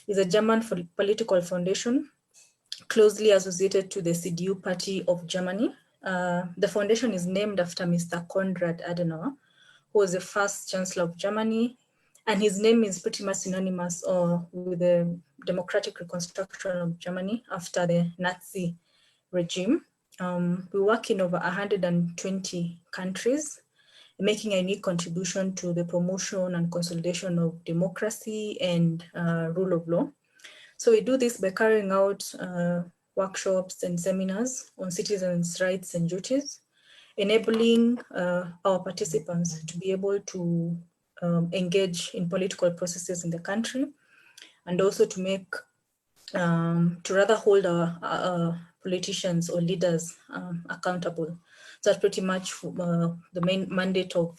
is a German political foundation closely associated to the CDU party of Germany. The foundation is named after Mr. Konrad Adenauer, who was the first Chancellor of Germany, and his name is pretty much synonymous with the democratic reconstruction of Germany after the Nazi regime. We work in over 120 countries, making a unique contribution to the promotion and consolidation of democracy and rule of law. So we do this by carrying out workshops and seminars on citizens' rights and duties, enabling our participants to be able to engage in political processes in the country, and also to make, to rather hold our politicians or leaders accountable. So that's pretty much the main mandate of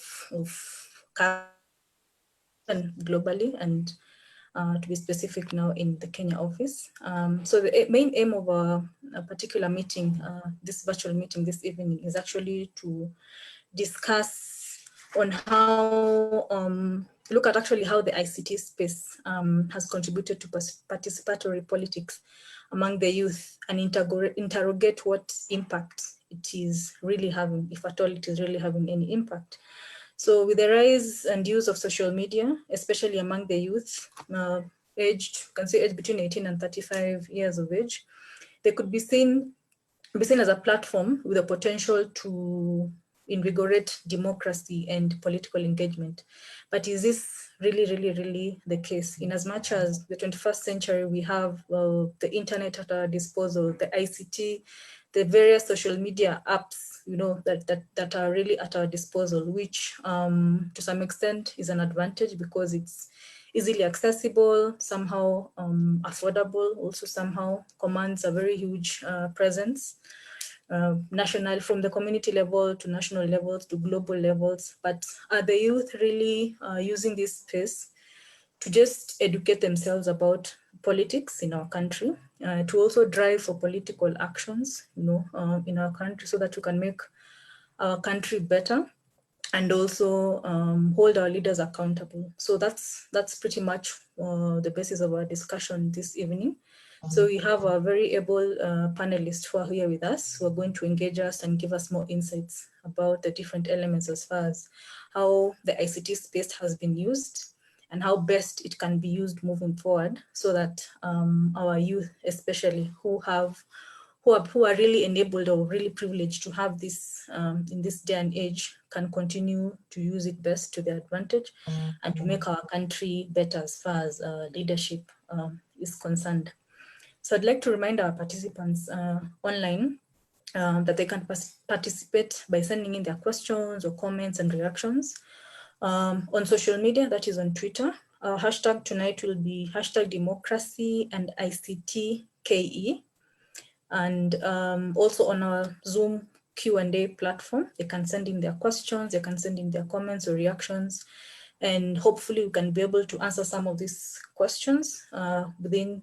globally, and to be specific now in the Kenya office. So the main aim of a particular meeting, this virtual meeting this evening, is actually to discuss on how, look at actually how the ICT space has contributed to participatory politics among the youth, and interrogate what impact it is really having, if at all it is really having any impact. So with the rise and use of social media, especially among the youth, aged, you can say aged between 18 and 35 years of age, they could be seen as a platform with the potential to invigorate democracy and political engagement. But is this really the case? In as much as the 21st century, we have the internet at our disposal, the ICT, the various social media apps, that are really at our disposal, which to some extent is an advantage because it's easily accessible, somehow affordable, also somehow commands a very huge presence, national, from the community level to national levels to global levels. But are the youth really using this space to just educate themselves about politics in our country, to also drive for political actions, in our country, so that we can make our country better, and also hold our leaders accountable? So that's pretty much the basis of our discussion this evening. So we have a very able panelists who are here with us, who are going to engage us and give us more insights about the different elements as far as how the ICT space has been used and how best it can be used moving forward, so that our youth, especially who are really enabled or really privileged to have this in this day and age, can continue to use it best to their advantage and to make our country better as far as leadership is concerned. So I'd like to remind our participants online that they can participate by sending in their questions or comments and reactions on social media, that is on Twitter. Our hashtag tonight will be #democracy and ICTKE. And also on our Zoom Q&A platform, they can send in their questions, they can send in their comments or reactions, and hopefully we can be able to answer some of these questions within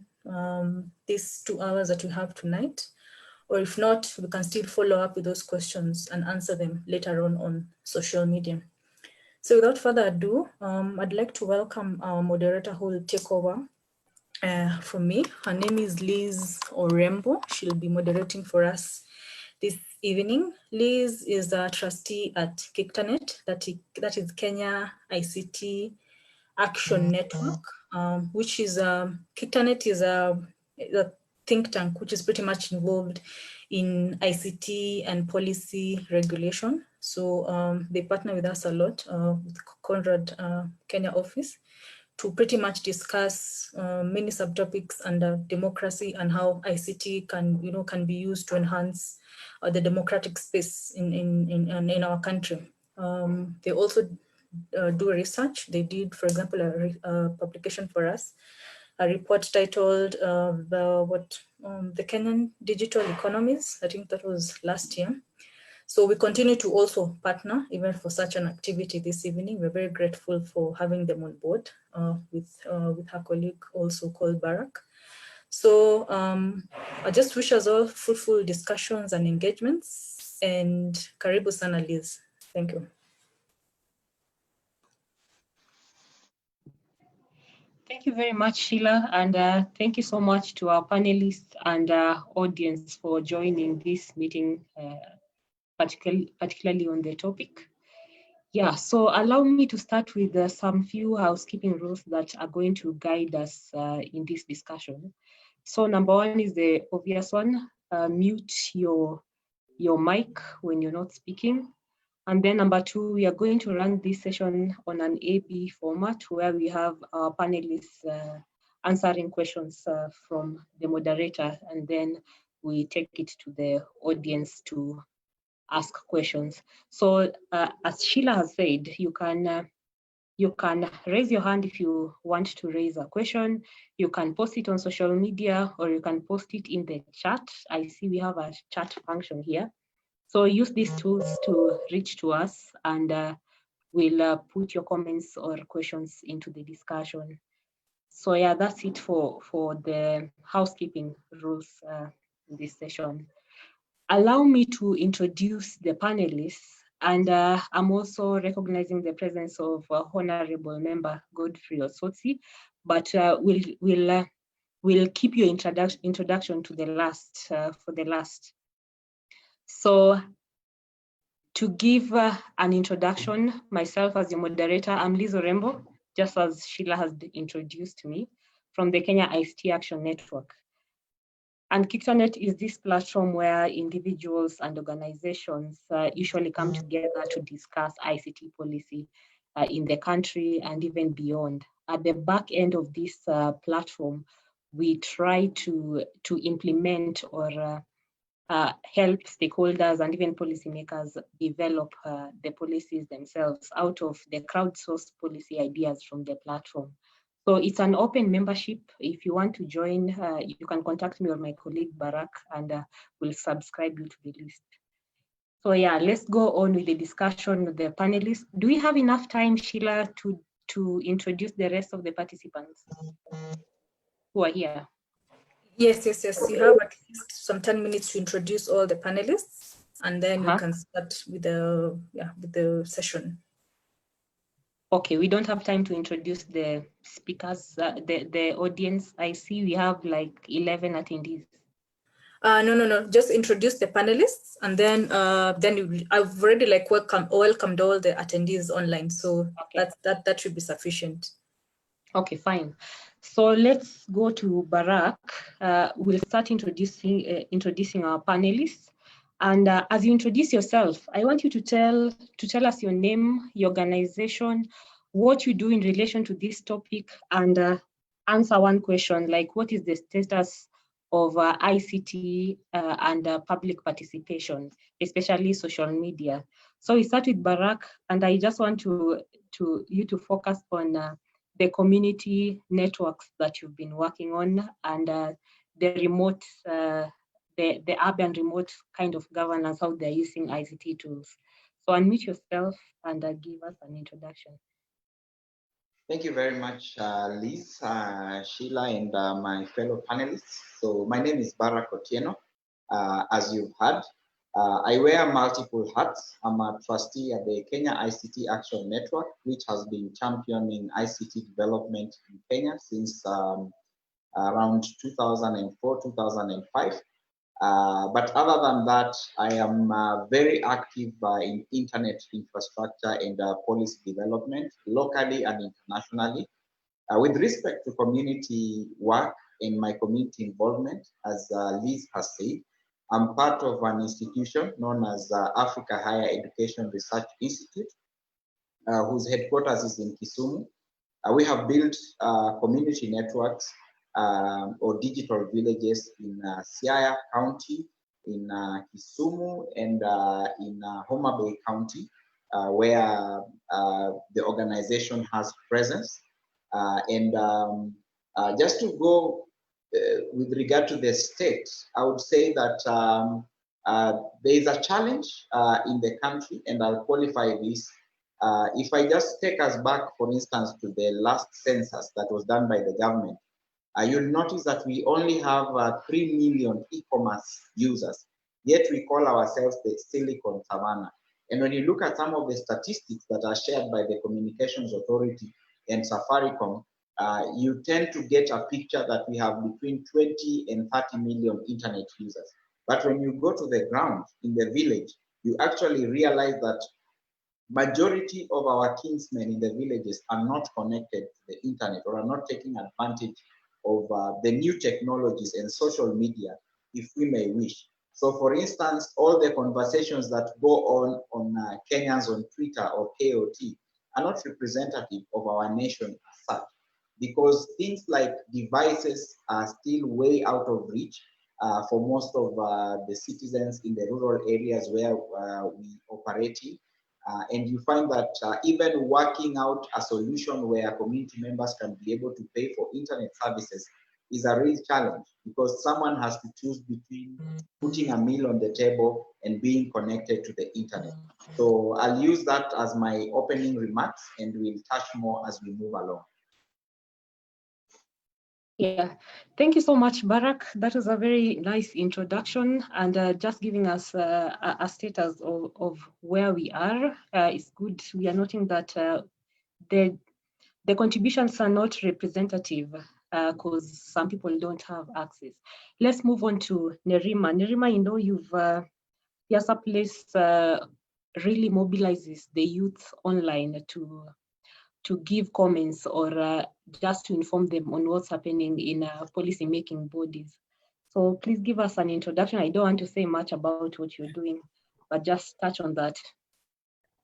these 2 hours that we have tonight. Or if not, we can still follow up with those questions and answer them later on social media. So without further ado, I'd like to welcome our moderator who will take over from me. Her name is Liz Orembo. She'll be moderating for us this evening. Liz is a trustee at KICTANET, that is Kenya ICT Action Network, which is KICTANET is a think tank which is pretty much involved in ICT and policy regulation. So they partner with us a lot with Conrad Kenya office to pretty much discuss many subtopics under democracy and how ICT can be used to enhance the democratic space in our country. They also do research. They did, for example, a publication for us, a report titled the Kenyan Digital Economies. I think that was last year. So we continue to also partner even for such an activity this evening. We're very grateful for having them on board with her colleague also called Barak. So I just wish us all fruitful discussions and engagements, and karibu sana Liz. Thank you. Thank you very much, Sheila, and thank you so much to our panelists and audience for joining this meeting, particularly on the topic. Yeah, so allow me to start with some few housekeeping rules that are going to guide us in this discussion. So number one is the obvious one, mute your mic when you're not speaking. And then number two, we are going to run this session on an AB format where we have our panelists answering questions from the moderator, and then we take it to the audience to ask questions. So as Sheila has said, you can raise your hand if you want to raise a question. You can post it on social media, or you can post it in the chat. I see we have a chat function here. So use these tools to reach to us, and we'll put your comments or questions into the discussion. So yeah, that's it for the housekeeping rules in this session. Allow me to introduce the panelists, and I'm also recognizing the presence of Honorable Member Godfrey Osotsi, but we'll keep your introduction to the last for the last. So to give an introduction, myself as your moderator, I'm Liz Orembo, just as Sheila has introduced me, from the Kenya ICT Action Network. And KictoNet is this platform where individuals and organizations usually come together to discuss ICT policy in the country and even beyond. At the back end of this platform, we try to implement or help stakeholders and even policymakers develop the policies themselves out of the crowdsourced policy ideas from the platform. So it's an open membership. If you want to join, you can contact me or my colleague Barak, and we'll subscribe you to the list. So yeah, let's go on with the discussion with the panelists. Do we have enough time, Sheila, to introduce the rest of the participants who are here? Yes. You have at least some 10 minutes to introduce all the panelists, and then we can start with the session. Okay, we don't have time to introduce the speakers, the audience. I see we have like 11 attendees. No. Just introduce the panelists, and then I've already welcomed all the attendees online, so okay. that should be sufficient. Okay, fine. So let's go to Barak. We'll start introducing our panelists. And as you introduce yourself, I want you to tell us your name, your organization, what you do in relation to this topic, and answer one question, like what is the status of ICT and public participation, especially social media. So we start with Barak, and I just want you to focus on the community networks that you've been working on, and the remote, the urban remote kind of governance, how they're using ICT tools. So unmute yourself and give us an introduction. Thank you very much, Liz, Sheila, and my fellow panelists. So my name is Barak Otieno. As you've heard, I wear multiple hats. I'm a trustee at the Kenya ICT Action Network, which has been championing ICT development in Kenya since around 2004, 2005. But other than that, I am very active in internet infrastructure and policy development, locally and internationally. With respect to community work and my community involvement, as Liz has said, I'm part of an institution known as Africa Higher Education Research Institute, whose headquarters is in Kisumu. We have built community networks or digital villages in Siaya County, in Kisumu, and in Homa Bay County, where the organization has presence. Just to go with regard to the state, I would say that there is a challenge in the country, and I'll qualify this. If I just take us back, for instance, to the last census that was done by the government, you'll notice that we only have 3 million e-commerce users, yet we call ourselves the Silicon Savannah. And when you look at some of the statistics that are shared by the Communications Authority and Safaricom, you tend to get a picture that we have between 20 and 30 million internet users. But when you go to the ground in the village, you actually realize that majority of our kinsmen in the villages are not connected to the internet or are not taking advantage of the new technologies and social media, if we may wish. So for instance, all the conversations that go on Kenyans on Twitter or KOT are not representative of our nation as such, because things like devices are still way out of reach for most of the citizens in the rural areas where we operate in. And you find that even working out a solution where community members can be able to pay for internet services is a real challenge, because someone has to choose between putting a meal on the table and being connected to the internet. So I'll use that as my opening remarks, and we'll touch more as we move along. Yeah, thank you so much, Barak. That was a very nice introduction, and just giving us a status of where we are. It's good. We are noting that the contributions are not representative because some people don't have access. Let's move on to Nerima. Nerima, you know, Siasa Place really mobilizes the youth online to give comments or just to inform them on what's happening in policy making bodies. So please give us an introduction. I don't want to say much about what you're doing, but just touch on that.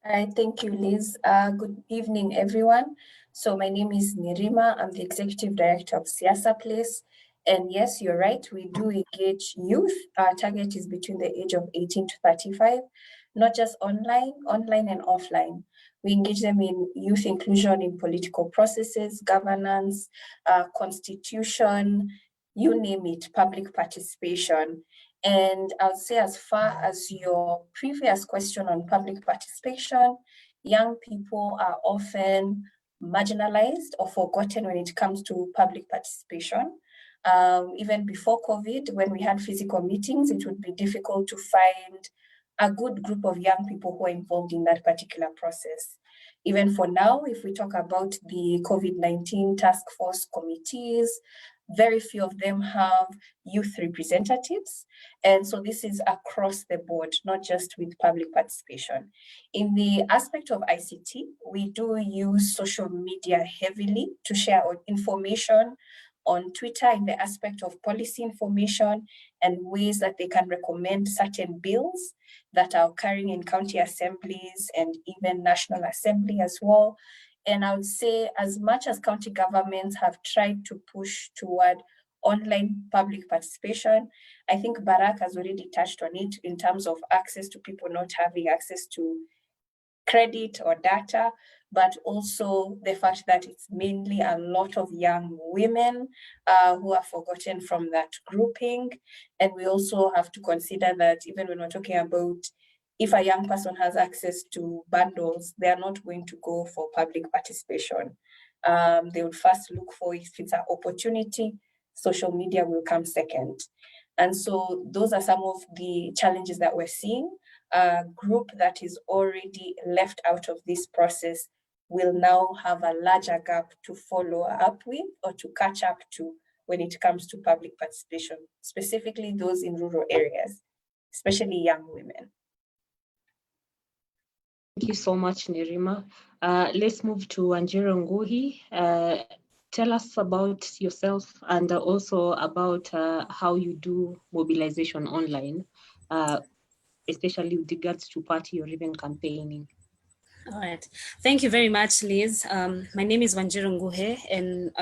Thank you, Liz. Good evening, everyone. So my name is Nerima. I'm the Executive Director of Siasa Place. And yes, you're right, we do engage youth. Our target is between the age of 18 to 35, not just online and offline. We engage them in youth inclusion in political processes, governance, constitution, you name it, public participation. And I'll say, as far as your previous question on public participation, young people are often marginalized or forgotten when it comes to public participation. Even before COVID, when we had physical meetings, it would be difficult to find a good group of young people who are involved in that particular process. Even for now, if we talk about the COVID-19 task force committees, very few of them have youth representatives. And so this is across the board, not just with public participation. In the aspect of ICT, we do use social media heavily to share information on Twitter in the aspect of policy information and ways that they can recommend certain bills that are occurring in county assemblies and even National Assembly as well. And I would say, as much as county governments have tried to push toward online public participation, I think Barak has already touched on it in terms of access to people not having access to credit or data, but also the fact that it's mainly a lot of young women who are forgotten from that grouping. And we also have to consider that even when we're talking about if a young person has access to bundles, they are not going to go for public participation. They would first look for, if it's an opportunity, social media will come second. And so those are some of the challenges that we're seeing. A group that is already left out of this process will now have a larger gap to follow up with or to catch up to when it comes to public participation, specifically those in rural areas, especially young women. Thank you so much, Nerima. Let's move to Wanjiru Nguhi. Tell us about yourself and also about how you do mobilization online, especially with regards to party or even campaigning. All right. Thank you very much, Liz. My name is Wanjiru Nguhi, and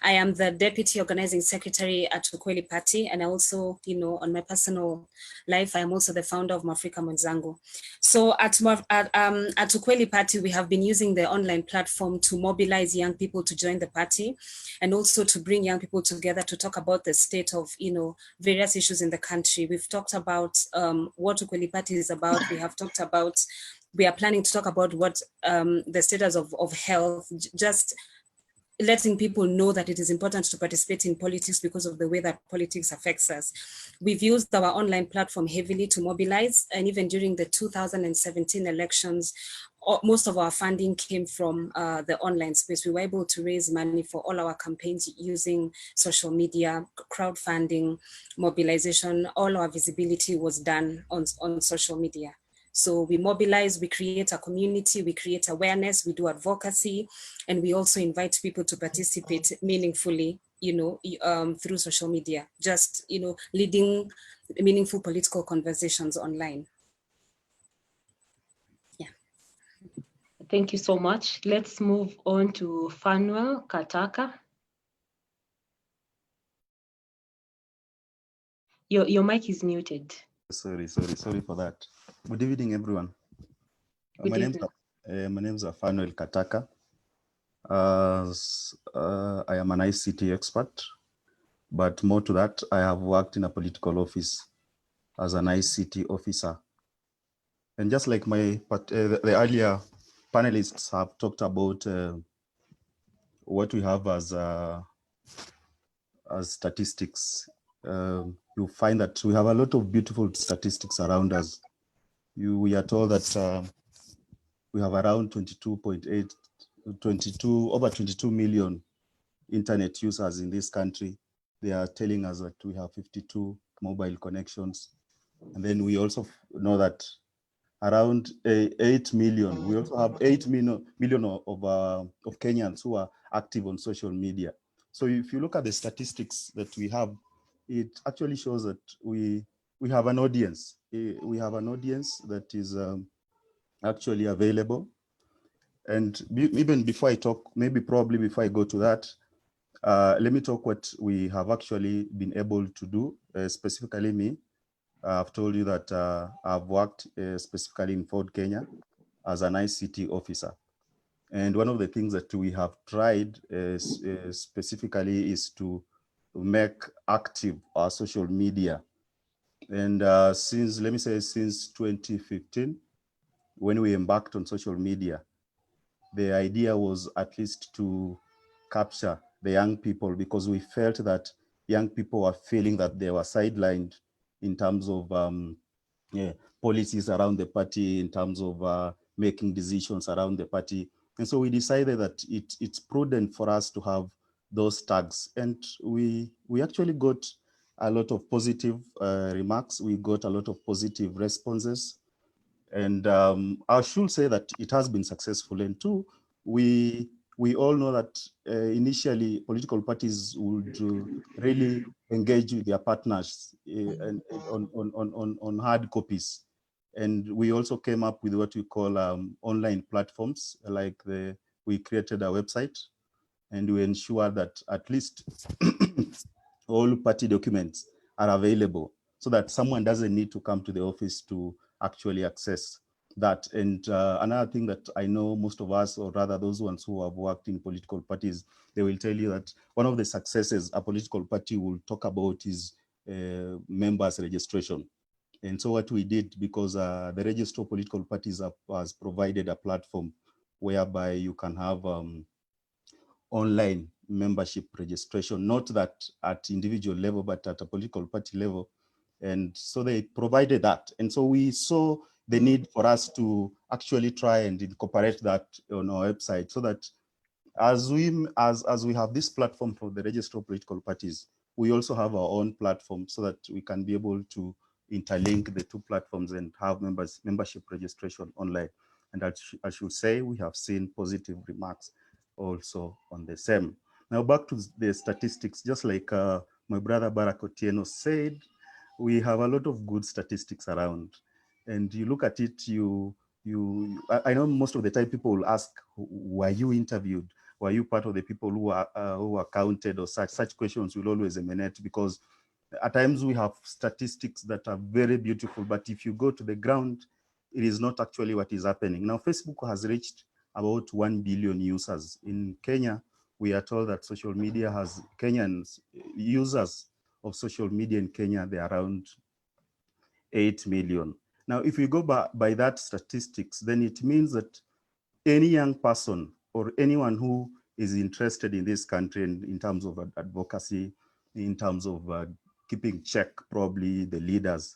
I am the Deputy Organizing Secretary at Ukweli Party. And I also, on my personal life, I am also the founder of Mwafrika Mwenzangu. So at Ukweli Party, we have been using the online platform to mobilize young people to join the party and also to bring young people together to talk about the state of, various issues in the country. We've talked about what Ukweli Party is about. We are planning to talk about what the status of health, just letting people know that it is important to participate in politics because of the way that politics affects us. We've used our online platform heavily to mobilize, and even during the 2017 elections, most of our funding came from the online space. We were able to raise money for all our campaigns using social media, crowdfunding, mobilization. All our visibility was done on social media. So we mobilize, we create a community, we create awareness, we do advocacy, and we also invite people to participate meaningfully, through social media, just, leading meaningful political conversations online. Thank you so much. Let's move on to Fanuel Kataka. Your mic is muted. Sorry for that. Good evening, everyone. My name is Fanuel Kataka. I am an ICT expert, but more to that, I have worked in a political office as an ICT officer. And just like the earlier panelists have talked about what we have as statistics, you find that we have a lot of beautiful statistics around us. We are told that we have around over 22 million internet users in this country. They are telling us that we have 52 mobile connections. And then we also know that around 8 million, we also have 8 million of Kenyans who are active on social media. So if you look at the statistics that we have, it actually shows that we have an audience. We have an audience that is actually available. And even before I talk, probably before I go to that, let me talk what we have actually been able to do, specifically me. I've told you that I've worked specifically in Ford, Kenya as an ICT officer. And one of the things that we have tried specifically is to make active our social media. And since 2015, when we embarked on social media, the idea was at least to capture the young people, because we felt that young people were feeling that they were sidelined in terms of policies around the party, in terms of making decisions around the party. And so we decided that it's prudent for us to have those tags. And we actually got a lot of positive remarks. We got a lot of positive responses. And I should say that it has been successful. And two, we all know that initially political parties would really engage with their partners and on hard copies. And we also came up with what we call online platforms, like we created a website, and we ensure that at least all party documents are available, so that someone doesn't need to come to the office to actually access that. And another thing that I know most of us, or rather those ones who have worked in political parties, they will tell you that one of the successes a political party will talk about is members registration. And so what we did, because the Register of Political Parties has provided a platform whereby you can have online membership registration, not that at individual level, but at a political party level. And so they provided that. And so we saw the need for us to actually try and incorporate that on our website, so that as we have this platform for the Register of Political Parties, we also have our own platform, so that we can be able to interlink the two platforms and have membership registration online. And I should say, we have seen positive remarks also on the same. Now back to the statistics, just like my brother Barack Otieno said, we have a lot of good statistics around. And you look at it, I know most of the time people will ask, were you interviewed? Were you part of the people who are counted, or such questions will always emanate, because at times we have statistics that are very beautiful, but if you go to the ground, it is not actually what is happening. Now, Facebook has reached about 1 billion users. In Kenya, we are told that social media has Kenyans, users of social media in Kenya, they're around 8 million. Now, if we go by that statistics, then it means that any young person or anyone who is interested in this country and in terms of advocacy, in terms of keeping check, probably the leaders,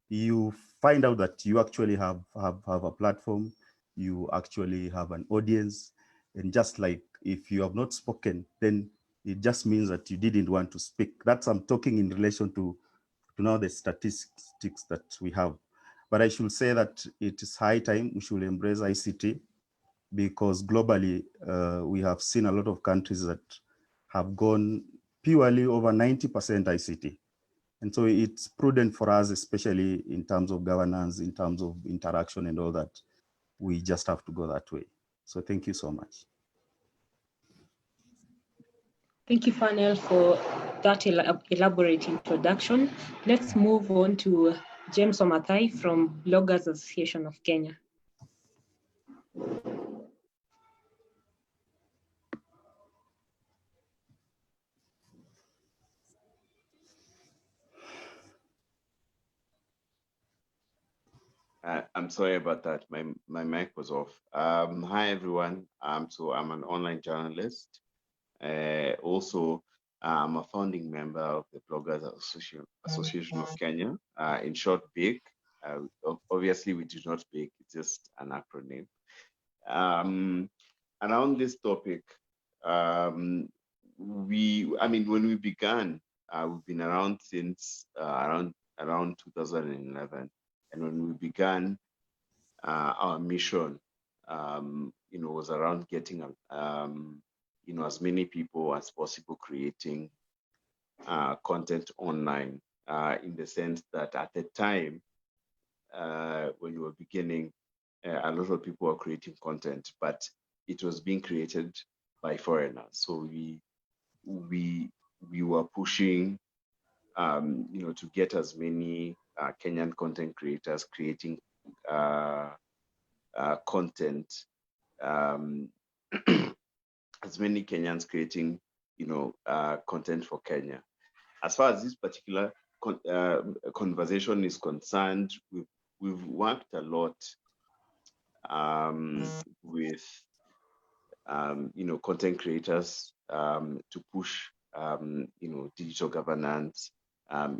you find out that you actually have a platform, you actually have an audience. And just like if you have not spoken, then it just means that you didn't want to speak. That's I'm talking in relation to now the statistics that we have. But I should say that it is high time we should embrace ICT, because globally we have seen a lot of countries that have gone purely over 90% ICT. And so it's prudent for us, especially in terms of governance, in terms of interaction and all that, we just have to go that way. So thank you so much. Thank you, Panel, for that elaborate introduction. Let's move on to James Omathai from Bloggers Association of Kenya. I'm sorry about that. My mic was off. Hi, everyone. So I'm an online journalist. Also, I'm a founding member of the Bloggers Association of Kenya, in short, BIG. Obviously, we do not BIG, it's just an acronym. Around this topic, when we began, we've been around since around 2011. And when we began, our mission, was around getting, as many people as possible creating content online, in the sense that at the time, when we were beginning, a lot of people were creating content, but it was being created by foreigners. So we were pushing, to get as many Kenyan content creators creating content, as many Kenyans creating, content for Kenya. As far as this particular conversation is concerned, we've worked a lot with content creators to push digital governance,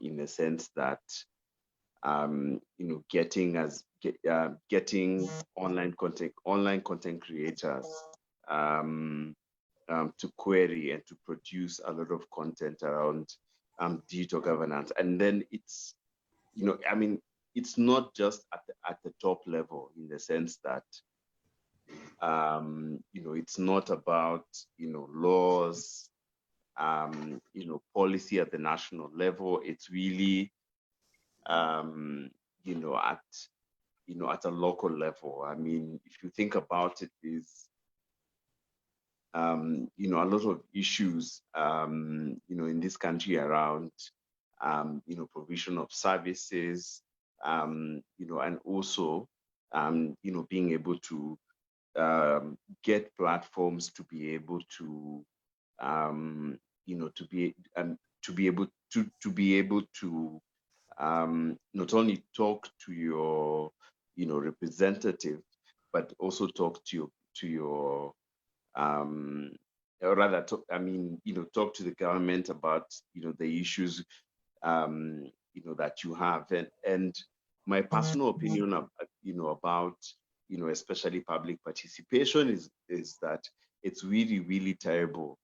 in the sense that getting online content creators to query and to produce a lot of content around digital governance. And then it's it's not just at the top level, in the sense that it's not about laws, policy at the national level. It's really at a local level. I mean, if you think about it, is a lot of issues in this country around provision of services, and also being able to get platforms to be able to to be able to not only talk to your representative, but also talk to your or rather talk to the government about the issues that you have. And my personal opinion about especially public participation is that it's really, really terrible,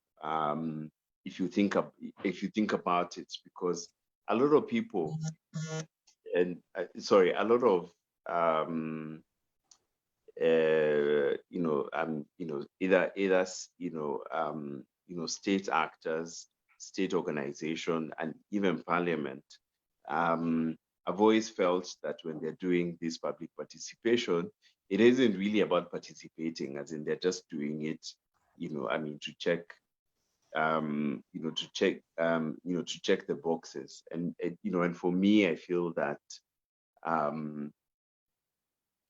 if you think about it, because a lot of people and a lot of either state actors, state organization, and even parliament, I've always felt that when they're doing this public participation, it isn't really about participating, as in they're just doing it, to check, to check the boxes. And for me, I feel that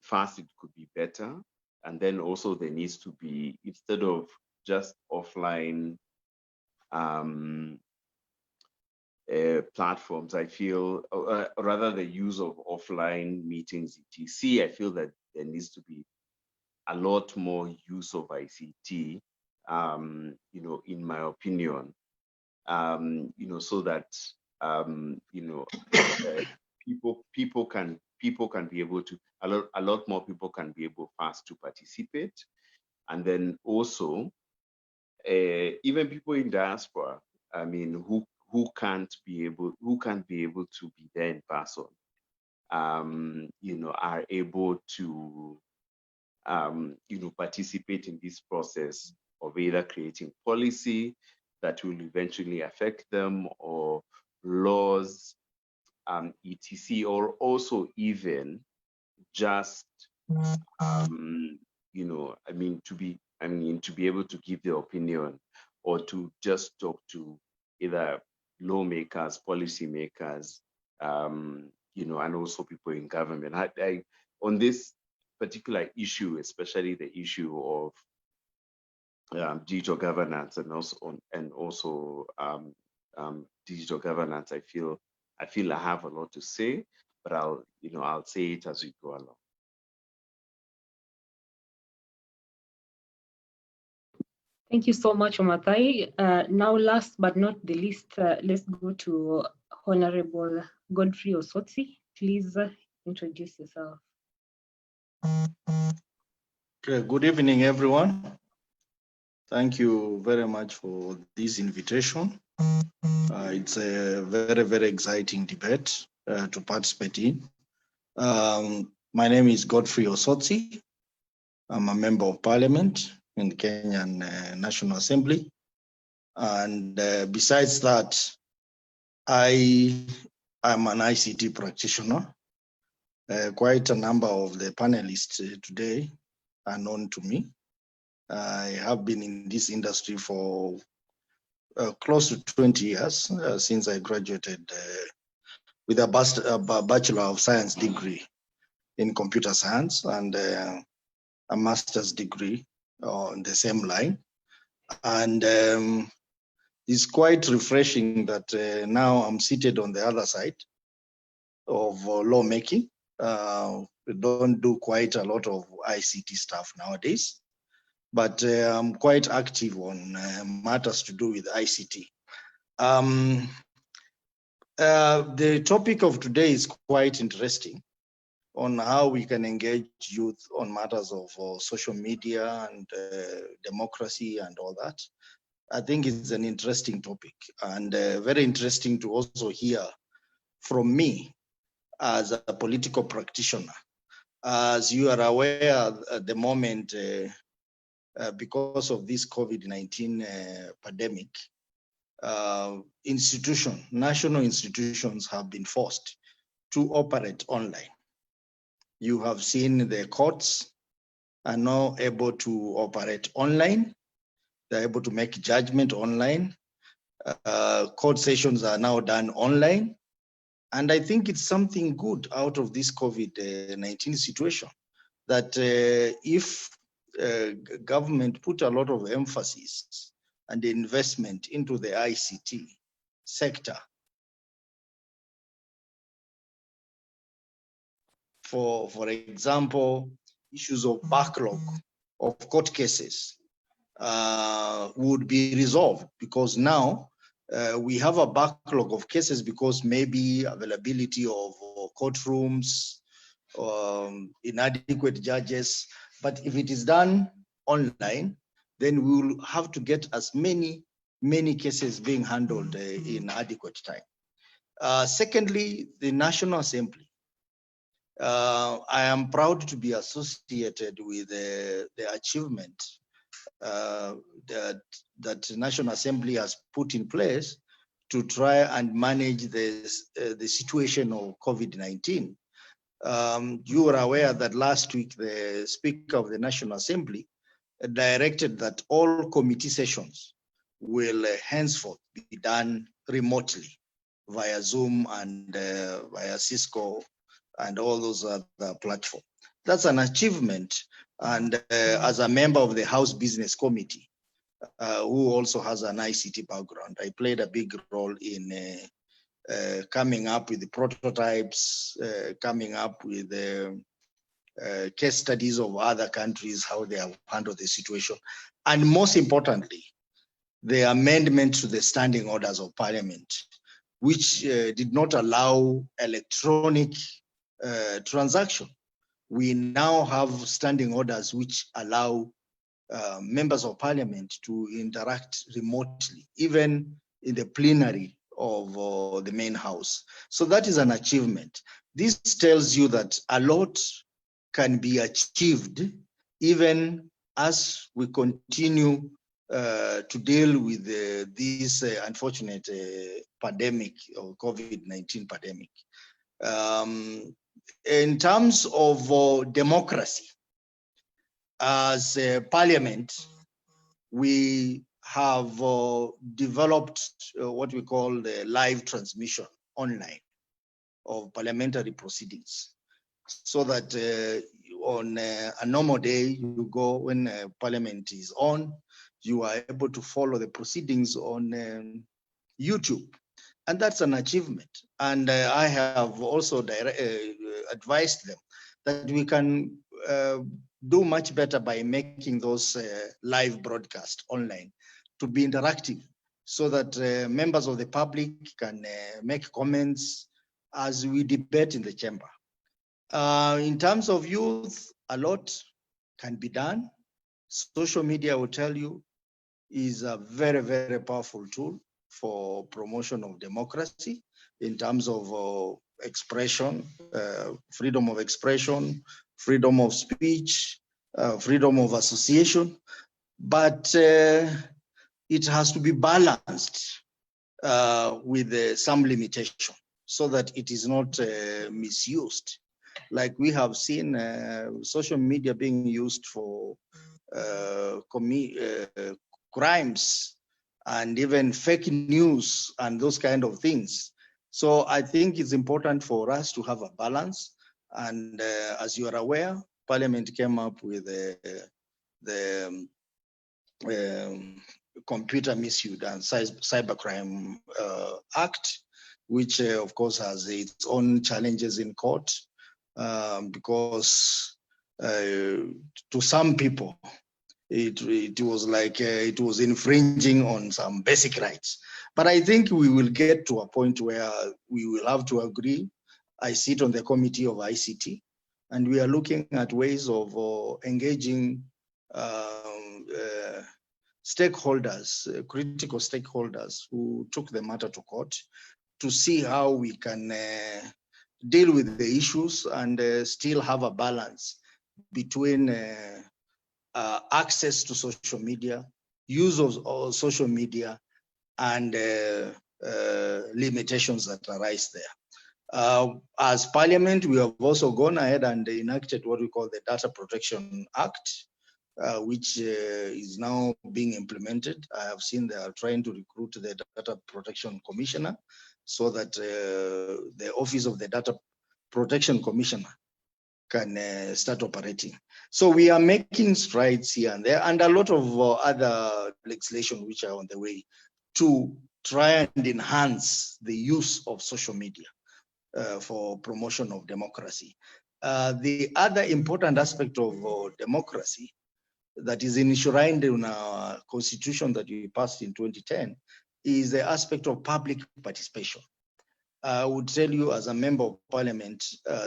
first, it could be better. And then also there needs to be, instead of just offline platforms, I feel, rather the use of offline meetings, etc., I feel that there needs to be a lot more use of ICT you know, in my opinion, you know, so that you know, people can be able to, a lot more people can be able fast to participate. And then also even people in diaspora, I mean, who can't be able to be there in person, you know, are able to you know, participate in this process of either creating policy that will eventually affect them, or laws, etc., or also even just you know, I mean, to be able to give their opinion, or to just talk to either lawmakers, policymakers, you know, and also people in government. I on this particular issue, especially the issue of digital governance, and also digital governance, I feel I have a lot to say, but I'll say it as we go along. Thank you so much, Omathai. Now, last but not the least, let's go to Honorable Godfrey Osotsi. Please introduce yourself. Okay, good evening, everyone. Thank you very much for this invitation. It's a very, very exciting debate to participate in. My name is Godfrey Osotsi. I'm a member of parliament in the Kenyan National Assembly. And besides that, I am an ICT practitioner. Quite a number of the panelists today are known to me. I have been in this industry for close to 20 years since I graduated with a Bachelor of Science degree in computer science, and a master's degree on the same line. And it's quite refreshing that now I'm seated on the other side of lawmaking. We don't do quite a lot of ICT stuff nowadays, but I'm quite active on matters to do with ICT. The topic of today is quite interesting, on how we can engage youth on matters of social media and democracy and all that. I think it's an interesting topic, and very interesting to also hear from me as a political practitioner. As you are aware, at the moment, because of this COVID-19 pandemic, national institutions have been forced to operate online. You have seen the courts are now able to operate online. They're able to make judgment online. Court sessions are now done online. And I think it's something good out of this COVID-19 situation, that if government put a lot of emphasis and investment into the ICT sector, for example, issues of backlog of court cases would be resolved, because now we have a backlog of cases because maybe availability of courtrooms, inadequate judges. But if it is done online, then we will have to get as many cases being handled in adequate time. Secondly, the National Assembly. I am proud to be associated with the achievement that the National Assembly has put in place to try and manage the situation of COVID-19. You are aware that last week the Speaker of the National Assembly directed that all committee sessions will henceforth be done remotely via Zoom and via Cisco and all those other platforms. That's an achievement. And as a member of the House Business Committee, who also has an ICT background, I played a big role in coming up with the prototypes, coming up with case studies of other countries, how they have handled the situation. And most importantly, the amendment to the standing orders of parliament, which did not allow electronic transaction. We now have standing orders which allow members of parliament to interact remotely, even in the plenary of the main house. So that is an achievement. This tells you that a lot can be achieved even as we continue to deal with this unfortunate pandemic or COVID-19 pandemic. In terms of democracy, as a parliament, we have developed what we call the live transmission online of parliamentary proceedings, so that on a normal day, you go when parliament is on, you are able to follow the proceedings on YouTube. And that's an achievement. And I have also advised them that we can do much better by making those live broadcasts online to be interactive, so that members of the public can make comments as we debate in the chamber. In terms of youth, a lot can be done. Social media, I will tell you, is a very, very powerful tool for promotion of democracy in terms of expression, freedom of expression, freedom of speech, freedom of association. But it has to be balanced with some limitation so that it is not misused. Like we have seen social media being used for crimes and even fake news and those kind of things. So I think it's important for us to have a balance. And as you are aware, Parliament came up with the Computer Misuse and Cybercrime Act, which of course has its own challenges in court, because to some people, it was like it was infringing on some basic rights. But I think we will get to a point where we will have to agree. I sit on the committee of ICT, and we are looking at ways of engaging stakeholders, critical stakeholders who took the matter to court, to see how we can deal with the issues and still have a balance between access to social media, use of social media, and limitations that arise there. As Parliament, we have also gone ahead and enacted what we call the Data Protection Act, which is now being implemented. I have seen they are trying to recruit the Data Protection Commissioner, so that the Office of the Data Protection Commissioner can start operating. So we are making strides here and there, and a lot of other legislation which are on the way to try and enhance the use of social media for promotion of democracy. The other important aspect of democracy that is enshrined in our constitution that we passed in 2010 is the aspect of public participation. I would tell you, as a member of parliament,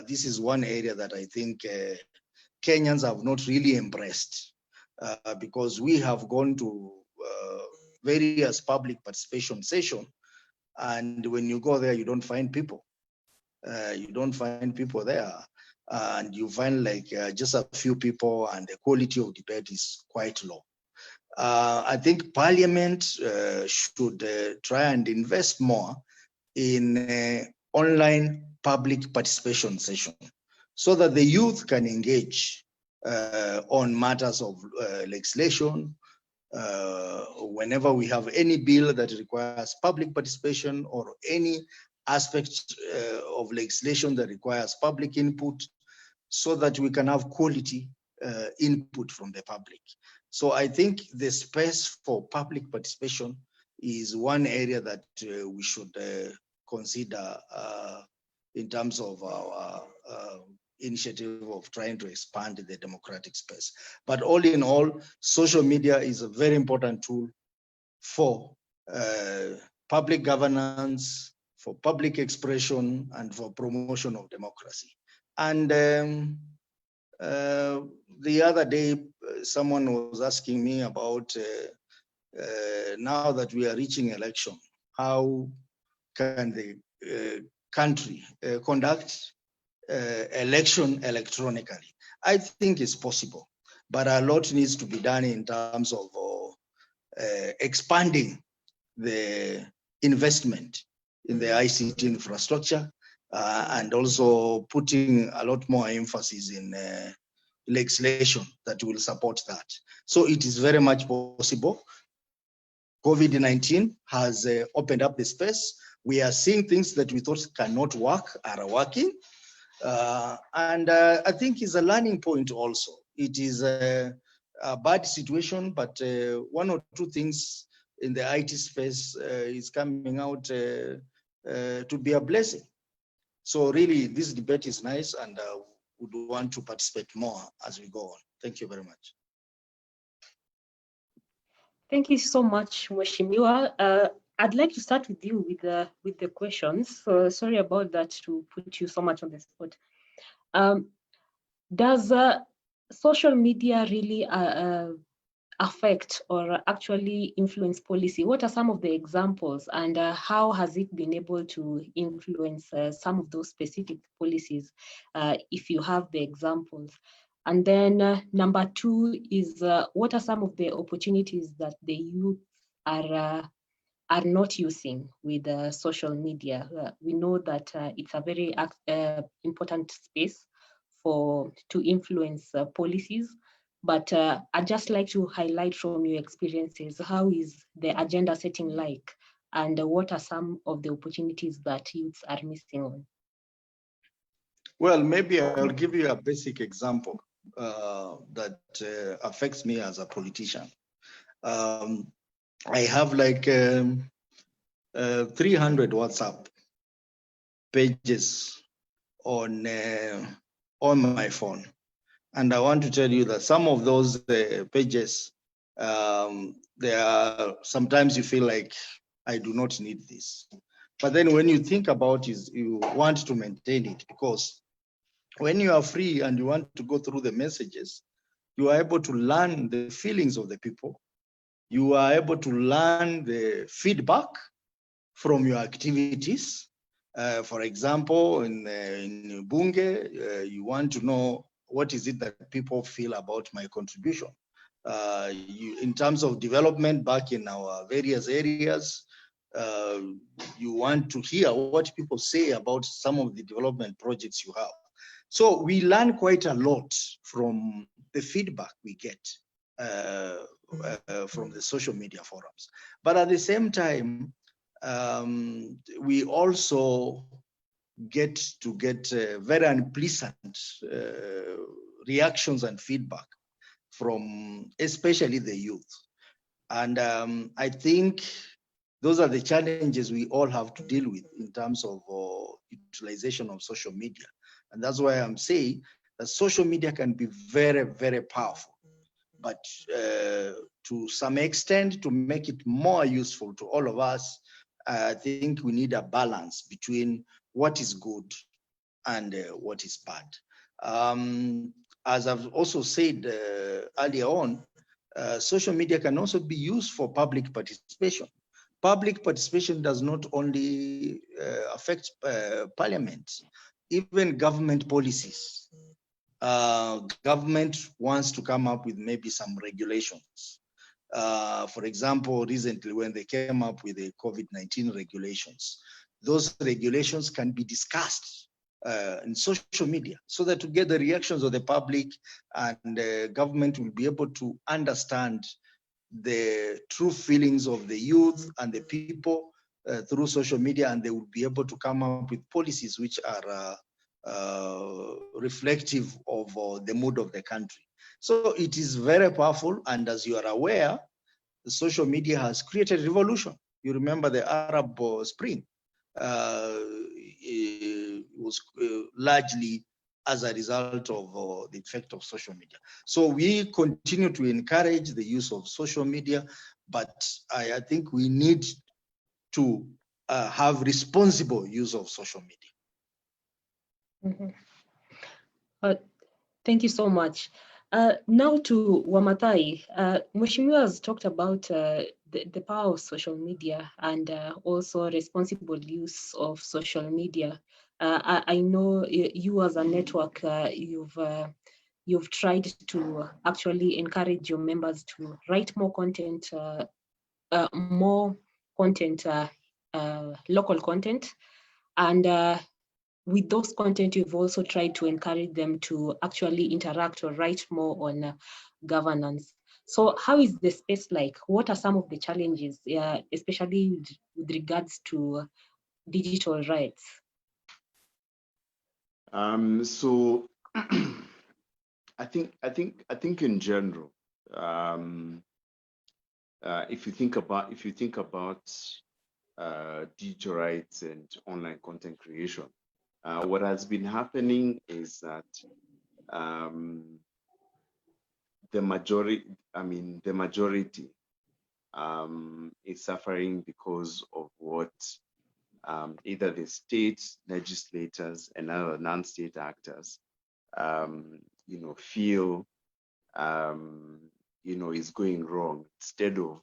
this is one area that I think Kenyans have not really embraced, because we have gone to various public participation sessions, and when you go there, you don't find people. You don't find people there, and you find like just a few people, and the quality of debate is quite low. I think parliament should try and invest more in online public participation session, so that the youth can engage on matters of legislation. Whenever we have any bill that requires public participation, or any aspect of legislation that requires public input, so that we can have quality input from the public. So I think the space for public participation is one area that we should consider in terms of our initiative of trying to expand the democratic space. But all in all, social media is a very important tool for public governance, for public expression, and for promotion of democracy. And the other day, someone was asking me about now that we are reaching election, how can the country conduct election electronically? I think it's possible, but a lot needs to be done in terms of expanding the investment in the ICT infrastructure and also putting a lot more emphasis in legislation that will support that. So it is very much possible. COVID-19 has opened up the space. We are seeing things that we thought cannot work are working. And I think it's a learning point also. It is a bad situation, but one or two things in the IT space is coming out to be a blessing. So really, this debate is nice, and would want to participate more as we go on. Thank you very much. Thank you so much, Mheshimiwa. I'd like to start with you with the questions. So sorry about that, to put you so much on the spot. Does social media really affect or actually influence policy? What are some of the examples, and how has it been able to influence some of those specific policies, if you have the examples? And then number two is, what are some of the opportunities that the youth are not using with social media? We know that it's a very important space to influence policies, but I'd just like to highlight from your experiences, how is the agenda setting like, and what are some of the opportunities that youths are missing on? Well, maybe I'll give you a basic example that affects me as a politician. I have like 300 WhatsApp pages on my phone. And I want to tell you that some of those pages, sometimes you feel like, I do not need this. But then when you think about it, you want to maintain it, because when you are free and you want to go through the messages, you are able to learn the feelings of the people. You are able to learn the feedback from your activities. For example, in Bunge, you want to know what is it that people feel about my contribution. In terms of development back in our various areas, you want to hear what people say about some of the development projects you have. So we learn quite a lot from the feedback we get from the social media forums. But at the same time, we also get very unpleasant reactions and feedback from especially the youth. And I think those are the challenges we all have to deal with in terms of utilization of social media. And that's why I'm saying that social media can be very, very powerful. But to some extent, to make it more useful to all of us, I think we need a balance between what is good and what is bad. As I've also said earlier on, social media can also be used for public participation. Public participation does not only affect parliament, even government policies. Government wants to come up with maybe some regulations. For example, recently when they came up with the COVID-19 regulations, those regulations can be discussed in social media so that to get the reactions of the public, and government will be able to understand the true feelings of the youth and the people through social media, and they will be able to come up with policies which are reflective of the mood of the country. So it is very powerful, and as you are aware, the social media has created a revolution. You remember the Arab Spring. It was largely as a result of the effect of social media. So we continue to encourage the use of social media, but I think we need to have responsible use of social media. Thank you so much. Now to Wamathai. Mheshimiwa has talked about the power of social media and also responsible use of social media. I know you as a network, you've tried to actually encourage your members to write more content, local content, and with those content, you've also tried to encourage them to actually interact or write more on governance. So how is the space like? What are some of the challenges, especially with regards to digital rights? So I think in general, if you think about digital rights and online content creation, what has been happening is that the majority is suffering because of what either the state legislators and other non-state actors, feel, is going wrong, instead of,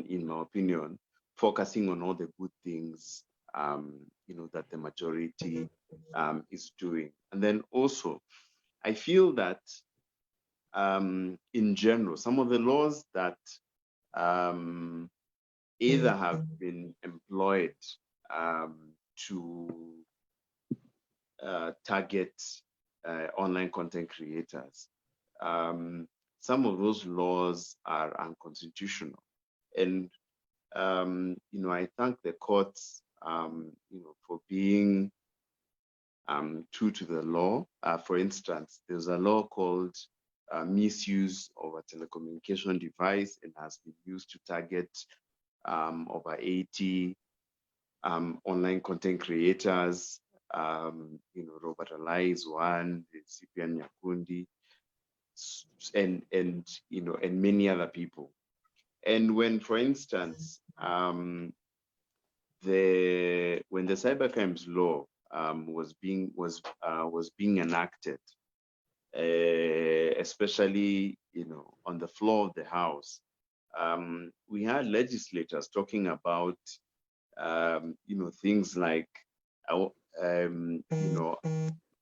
in my opinion, focusing on all the good things, that the majority is doing. And then also, I feel that in general, some of the laws that either have been employed to target online content creators, some of those laws are unconstitutional. And I thank the courts, for being true to the law. For instance, there's a law called misuse of a telecommunication device, and has been used to target over 80 online content creators. Robert Alai is one, Cyprian Nyakundi, and many other people. And when, for instance, when the cybercrimes law was being enacted, especially on the floor of the House, we had legislators talking about things like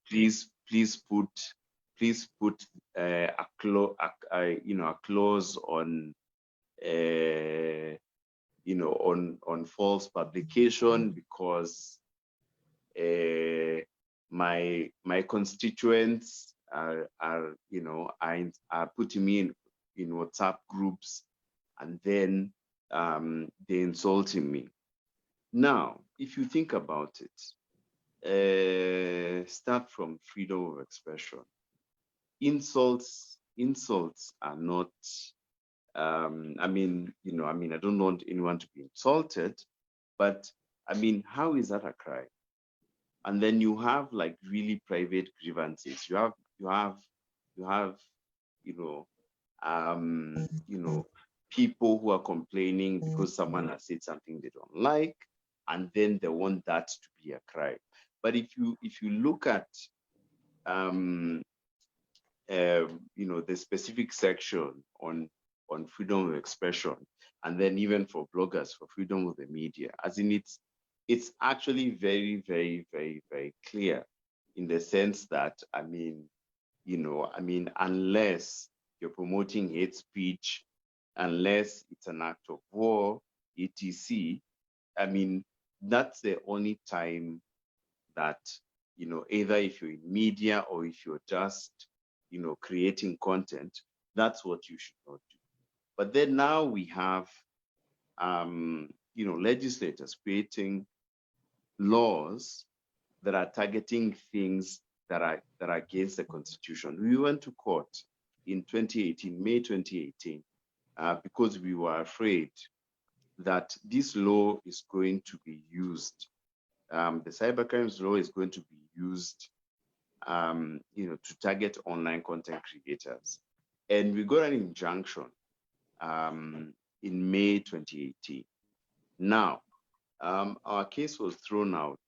please put a clause on on false publication, because my constituents are putting me in WhatsApp groups, and then they're insulting me. Now, if you think about it, start from freedom of expression. Insults are not. I don't want anyone to be insulted, but how is that a crime? And then you have like really private grievances. You have people who are complaining because someone has said something they don't like, and then they want that to be a crime. But if you look at the specific section on freedom of expression, and then even for bloggers, for freedom of the media, as in it's actually very, very, very, very clear, in the sense that unless you're promoting hate speech, unless it's an act of war, etc. That's the only time that either if you're in media or if you're just creating content, that's what you should not do. But then now we have legislators creating laws that are targeting things that are against the Constitution. We went to court in 2018, May 2018, because we were afraid that this law is going to be used. The cybercrimes law is going to be used to target online content creators. And we got an injunction in May 2018. Now, our case was thrown out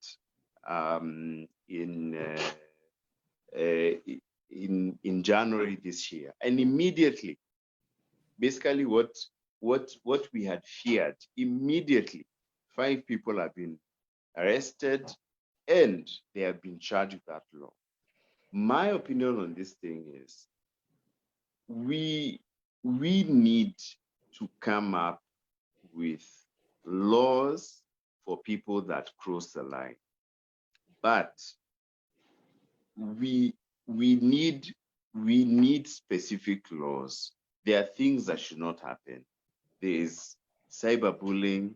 in January this year, and immediately, basically what we had feared, immediately 5 people have been arrested and they have been charged with that law. My opinion on this thing is we need to come up with laws for people that cross the line, but we need specific laws. There are things that should not happen. There's cyberbullying,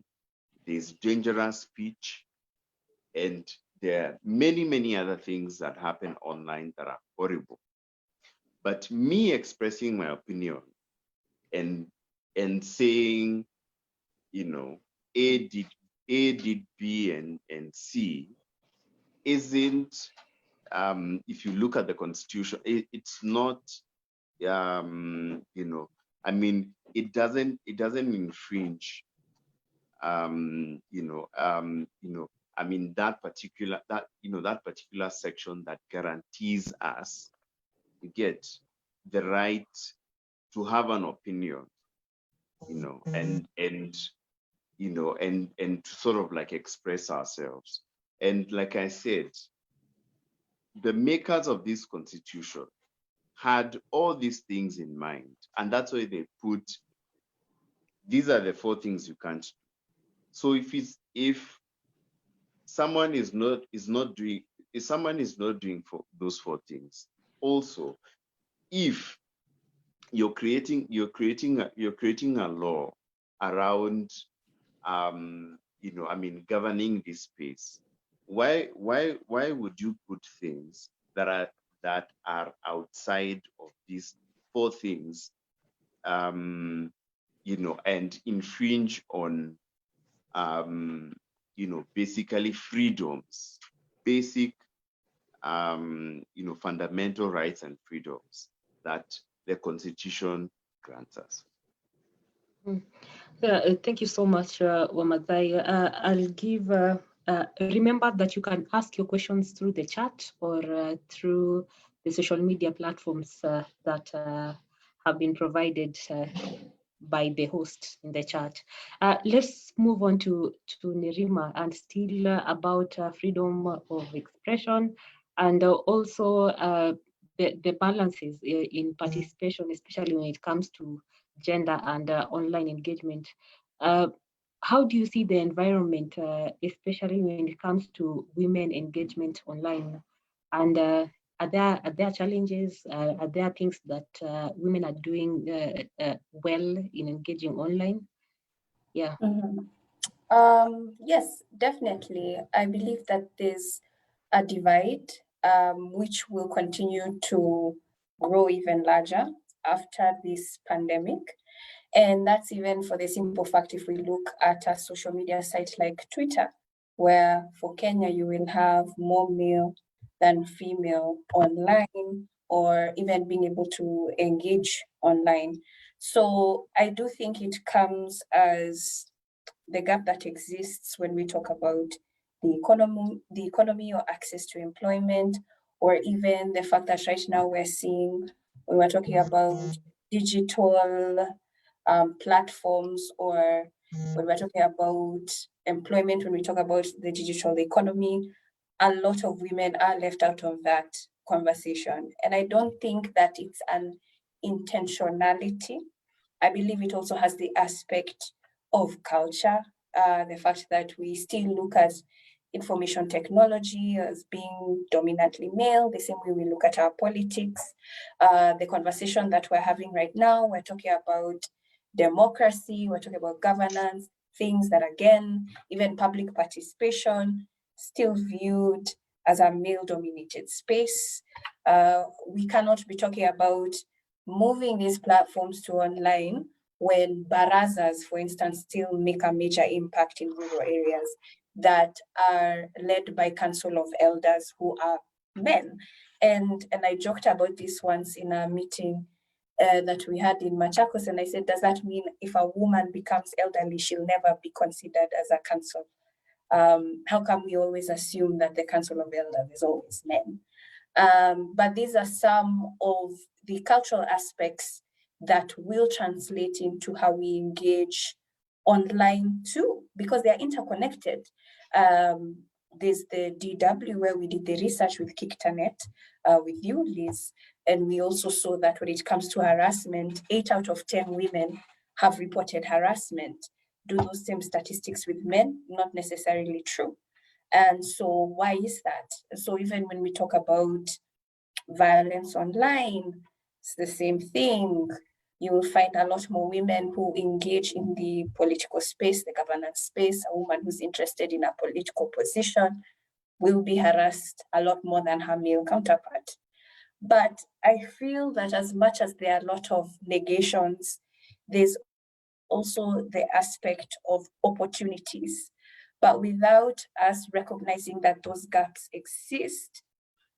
there's dangerous speech, and there are many other things that happen online that are horrible. But me expressing my opinion and saying, A did B and C isn't, if you look at the Constitution, it's not, it doesn't infringe, that particular section that guarantees us, you get, the right to have an opinion, and to sort of like express ourselves. And like I said, the makers of this Constitution had all these things in mind, and that's why they put, these are the 4 things you can't do. So if someone is not doing for those 4 things, also, if you're creating a law around governing this space, why would you put things that are outside of these 4 things, and infringe on basically freedoms, basic fundamental rights and freedoms that the Constitution grants us. Yeah, thank you so much, Wamathai. I'll give, remember that you can ask your questions through the chat or through the social media platforms that have been provided by the host in the chat. Let's move on to Nerima, and still about freedom of expression, and also the balances in participation, especially when it comes to gender and online engagement. How do you see the environment, especially when it comes to women engagement online? And are there challenges? Are there things that women are doing well in engaging online? Yeah. Yes, definitely. I believe that there's a divide which will continue to grow even larger after this pandemic. And that's even for the simple fact, if we look at a social media site like Twitter, where for Kenya, you will have more male than female online, or even being able to engage online. So I do think it comes as the gap that exists when we talk about the economy or access to employment, or even the fact that right now we're seeing, when we're talking about digital platforms, or when we're talking about employment, when we talk about the digital economy, a lot of women are left out of that conversation. And I don't think that it's an intentionality. I believe it also has the aspect of culture, the fact that we still look at information technology as being dominantly male, the same way we look at our politics. The conversation that we're having right now, we're talking about democracy, we're talking about governance, things that, again, even public participation, still viewed as a male-dominated space. We cannot be talking about moving these platforms to online when barazas, for instance, still make a major impact in rural areas that are led by council of elders who are men. And I joked about this once in a meeting that we had in Machakos, and I said, does that mean if a woman becomes elderly, she'll never be considered as a council? How come we always assume that the council of elders is always men? But these are some of the cultural aspects that will translate into how we engage online too, because they are interconnected. There's the DW where we did the research with Kiktanet, with you, Liz, and we also saw that when it comes to harassment, 8 out of 10 women have reported harassment. Do those same statistics with men? Not necessarily true. And so why is that? So even when we talk about violence online, it's the same thing. You will find a lot more women who engage in the political space, the governance space. A woman who's interested in a political position will be harassed a lot more than her male counterpart. But I feel that as much as there are a lot of negations, there's also the aspect of opportunities. But without us recognizing that those gaps exist,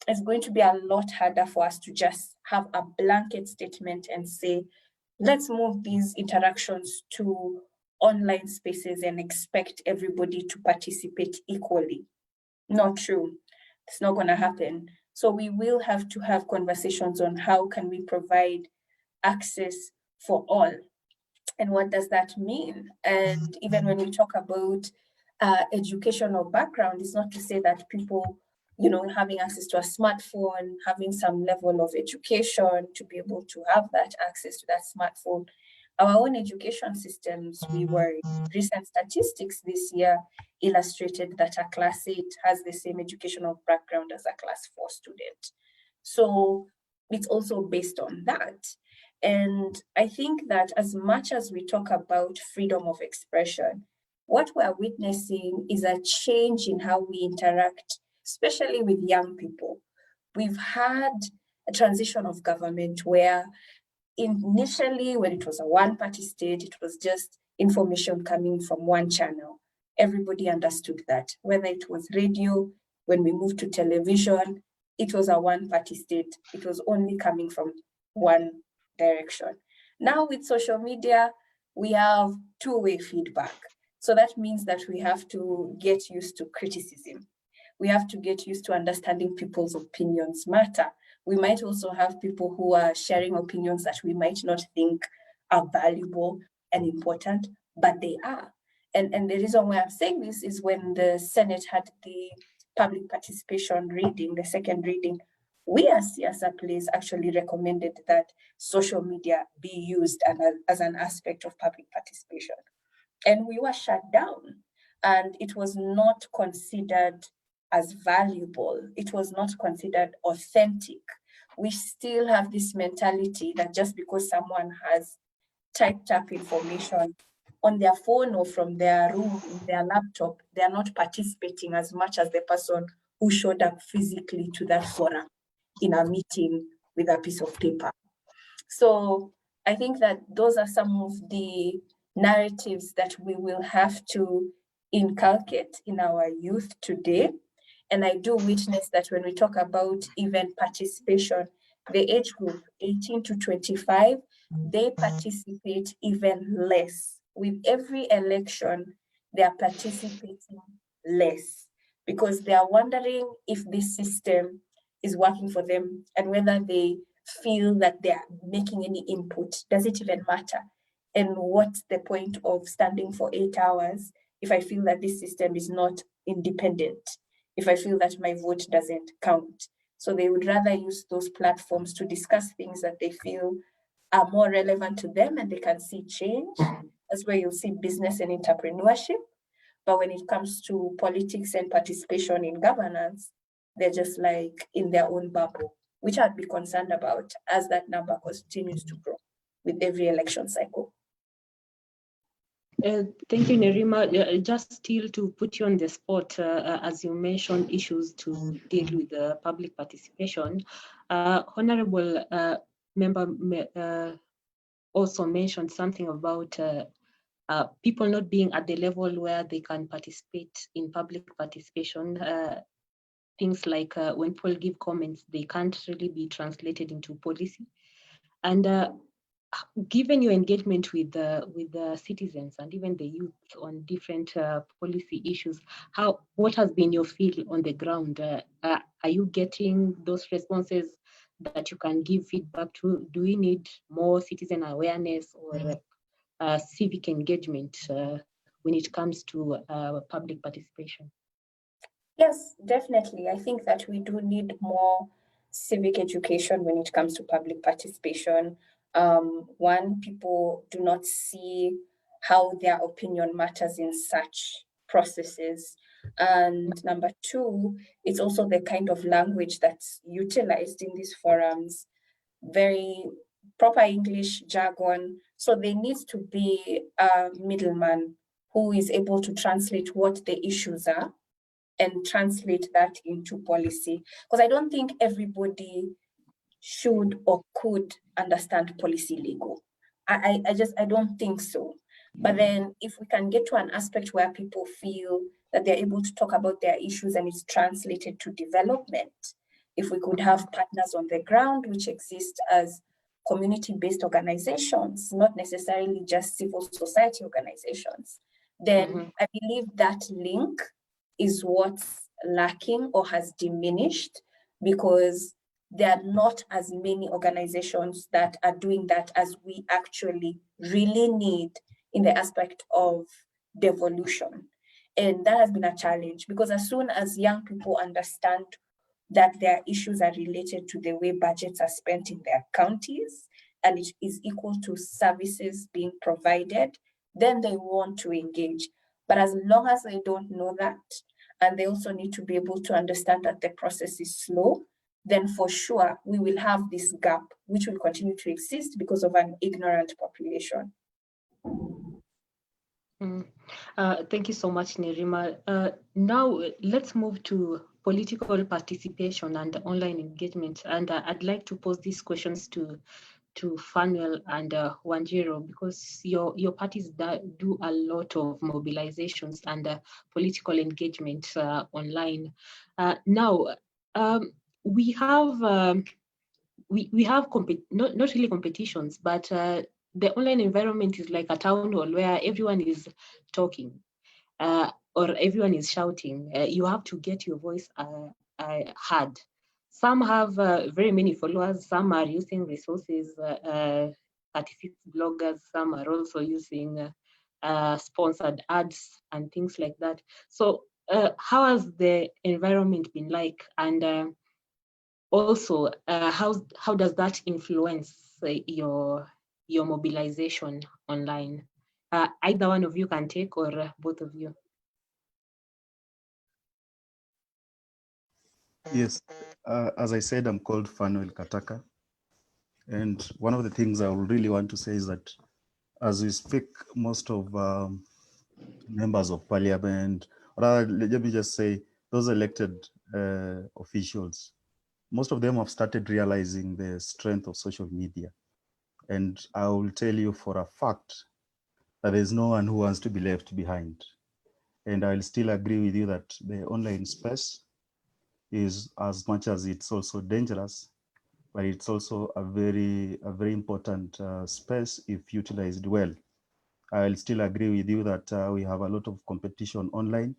it's going to be a lot harder for us to just have a blanket statement and say, let's move these interactions to online spaces and expect everybody to participate equally. Not true. It's not going to happen. So we will have to have conversations on how can we provide access for all. And what does that mean? And even when we talk about educational background, it's not to say that people, having access to a smartphone, having some level of education to be able to have that access to that smartphone. Our own education systems, recent statistics this year illustrated that a class 8 has the same educational background as a class 4 student. So it's also based on that. And I think that as much as we talk about freedom of expression, what we're witnessing is a change in how we interact, especially with young people. We've had a transition of government where initially, when it was a one-party state, it was just information coming from one channel. Everybody understood that. Whether it was radio, when we moved to television, it was a one-party state. It was only coming from one direction. Now with social media, we have two-way feedback. So that means that we have to get used to criticism. We have to get used to understanding people's opinions matter. We might also have people who are sharing opinions that we might not think are valuable and important, but they are. And the reason why I'm saying this is when the Senate had the public participation reading, the second reading, we as Siasa Place actually recommended that social media be used as an aspect of public participation. And we were shut down, and it was not considered as valuable. It was not considered authentic. We still have this mentality that just because someone has typed up information on their phone or from their room, in their laptop, they are not participating as much as the person who showed up physically to that forum in a meeting with a piece of paper. So I think that those are some of the narratives that we will have to inculcate in our youth today. And I do witness that when we talk about even participation, the age group 18 to 25, they participate even less. With every election, they are participating less because they are wondering if this system is working for them and whether they feel that they're making any input. Does it even matter? And what's the point of standing for 8 hours if I feel that this system is not independent, if I feel that my vote doesn't count? So they would rather use those platforms to discuss things that they feel are more relevant to them and they can see change. That's where you'll see business and entrepreneurship. But when it comes to politics and participation in governance, they're just like in their own bubble, which I'd be concerned about as that number continues to grow with every election cycle. Thank you, Nerima. Just still to put you on the spot, as you mentioned issues to deal with public participation, Honorable Member also mentioned something about people not being at the level where they can participate in public participation. things like when people give comments, they can't really be translated into policy. And given your engagement with the citizens and even the youth on different policy issues, what has been your feel on the ground? Are you getting those responses that you can give feedback to? Do we need more citizen awareness or civic engagement when it comes to public participation? Yes, definitely. I think that we do need more civic education when it comes to public participation. One, people do not see how their opinion matters in such processes. And number two, it's also the kind of language that's utilized in these forums, very proper English jargon. So there needs to be a middleman who is able to translate what the issues are and translate that into policy. Because I don't think everybody should or could understand policy legal. I don't think so. But then if we can get to an aspect where people feel that they're able to talk about their issues and it's translated to development, if we could have partners on the ground which exist as community-based organizations, not necessarily just civil society organizations, then I believe that link is what's lacking or has diminished, because there are not as many organizations that are doing that as we actually really need in the aspect of devolution. And that has been a challenge, because as soon as young people understand that their issues are related to the way budgets are spent in their counties and it is equal to services being provided, then they want to engage. But as long as they don't know that, and they also need to be able to understand that the process is slow, then for sure we will have this gap which will continue to exist because of an ignorant population. Thank you so much, Nerima. Now let's move to political participation and online engagement. And I'd like to pose these questions to Fanuel and Wanjiro, because your parties do a lot of mobilizations and political engagement online. Now, we have not really competitions, but the online environment is like a town hall where everyone is talking or everyone is shouting. You have to get your voice heard. Some have very many followers, some are using resources, 36 bloggers, some are also using sponsored ads and things like that. So how has the environment been like? And also, how does that influence your mobilization online? Either one of you can take, or both of you. Yes, as I said, I'm called Fanuel Kataka. And one of the things I would really want to say is that as we speak, most of members of parliament, or let me just say, those elected officials, most of them have started realizing the strength of social media. And I will tell you for a fact that there's no one who wants to be left behind. And I'll still agree with you that the online space is, as much as it's also dangerous, but it's also a very important space if utilized well. I'll still agree with you that we have a lot of competition online,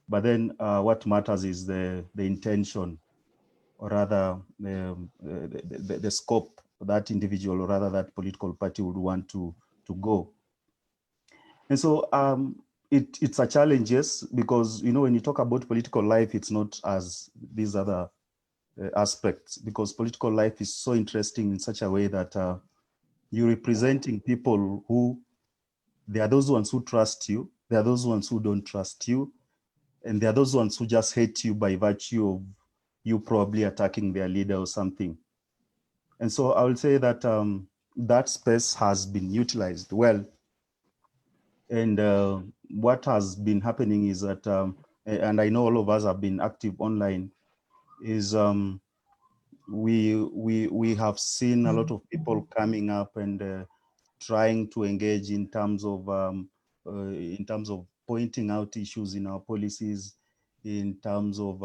but then what matters is the intention, or rather the scope that individual, or rather that political party, would want to go. And so it's a challenge, yes, because when you talk about political life, it's not as these other aspects, because political life is so interesting in such a way that you're representing people who, there are those ones who trust you, there are those ones who don't trust you, and there are those ones who just hate you by virtue of you probably attacking their leader or something. And so I will say that that space has been utilized well. And what has been happening is that, and I know all of us have been active online, is we have seen a lot of people coming up and trying to engage in terms of pointing out issues in our policies, in terms of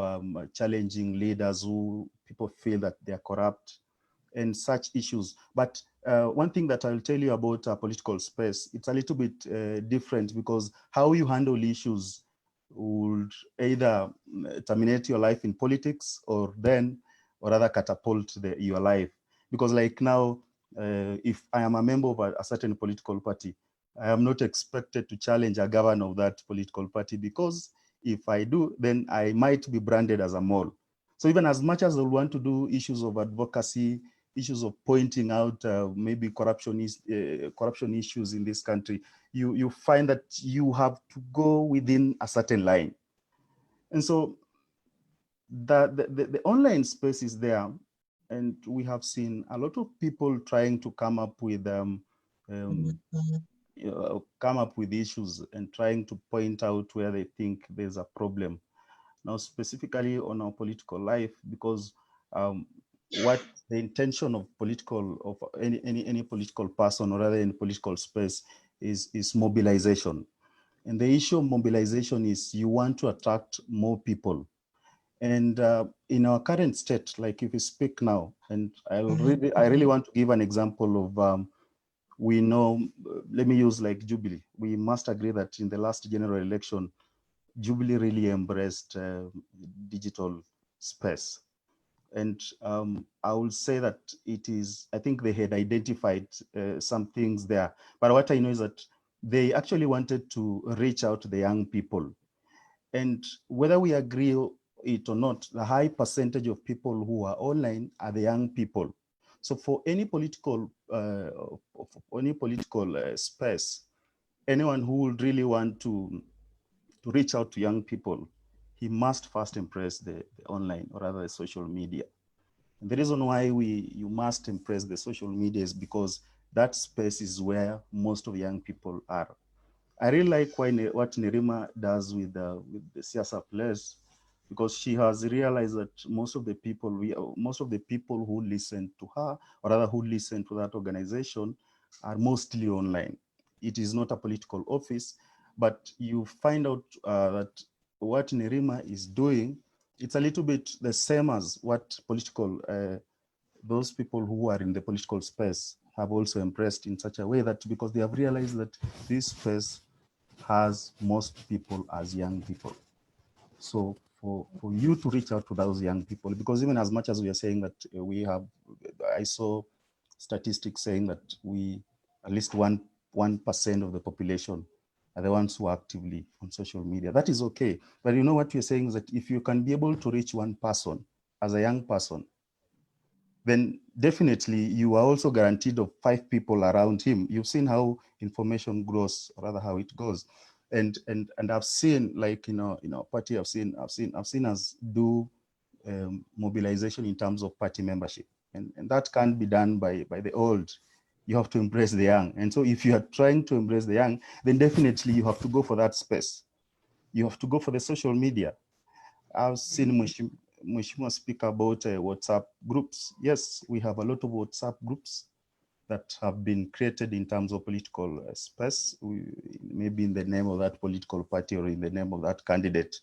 challenging leaders who people feel that they are corrupt and such issues. But one thing that I'll tell you about political space, it's a little bit different, because how you handle issues would either terminate your life in politics or rather catapult your life. Because like now, if I am a member of a certain political party, I am not expected to challenge a governor of that political party, because if I do, then I might be branded as a mole. So even as much as I want to do issues of advocacy, issues of pointing out maybe corruption issues in this country, you find that you have to go within a certain line. And so the online space is there, and we have seen a lot of people trying to come up with issues and trying to point out where they think there's a problem. Now, specifically on our political life, because what the intention of any political person, or rather in political space, is mobilization. And the issue of mobilization is you want to attract more people. And in our current state, like if we speak now, and I really want to give an example of, we know, let me use like Jubilee. We must agree that in the last general election, Jubilee really embraced digital space. And I will say that I think they had identified some things there. But what I know is that they actually wanted to reach out to the young people. And whether we agree it or not, the high percentage of people who are online are the young people. So for any political space, anyone who would really want to reach out to young people, he must first embrace the online, or rather the social media. And the reason why you must embrace the social media is because that space is where most of young people are. I really like what Nerima does with the Siasa Place, because she has realized that most of the people who listen to her, or rather who listen to that organization, are mostly online. It is not a political office, but you find out that what Nerima is doing, it's a little bit the same as what those people who are in the political space have also embraced, in such a way that because they have realized that this space has most people as young people. So for you to reach out to those young people, because even as much as we are saying that I saw statistics saying that at least 1% of the population are the ones who are actively on social media. That is okay. But you know what we're saying is that if you can be able to reach one person as a young person, then definitely you are also guaranteed of 5 people around him. You've seen how information grows, or rather how it goes. And I've seen, like, in our party, I've seen us do mobilization in terms of party membership. And that can't be done by the old. You have to embrace the young. And so if you are trying to embrace the young, then definitely you have to go for that space. You have to go for the social media. I've seen Mheshimiwa speak about WhatsApp groups. Yes, we have a lot of WhatsApp groups that have been created in terms of political space, maybe in the name of that political party or in the name of that candidate.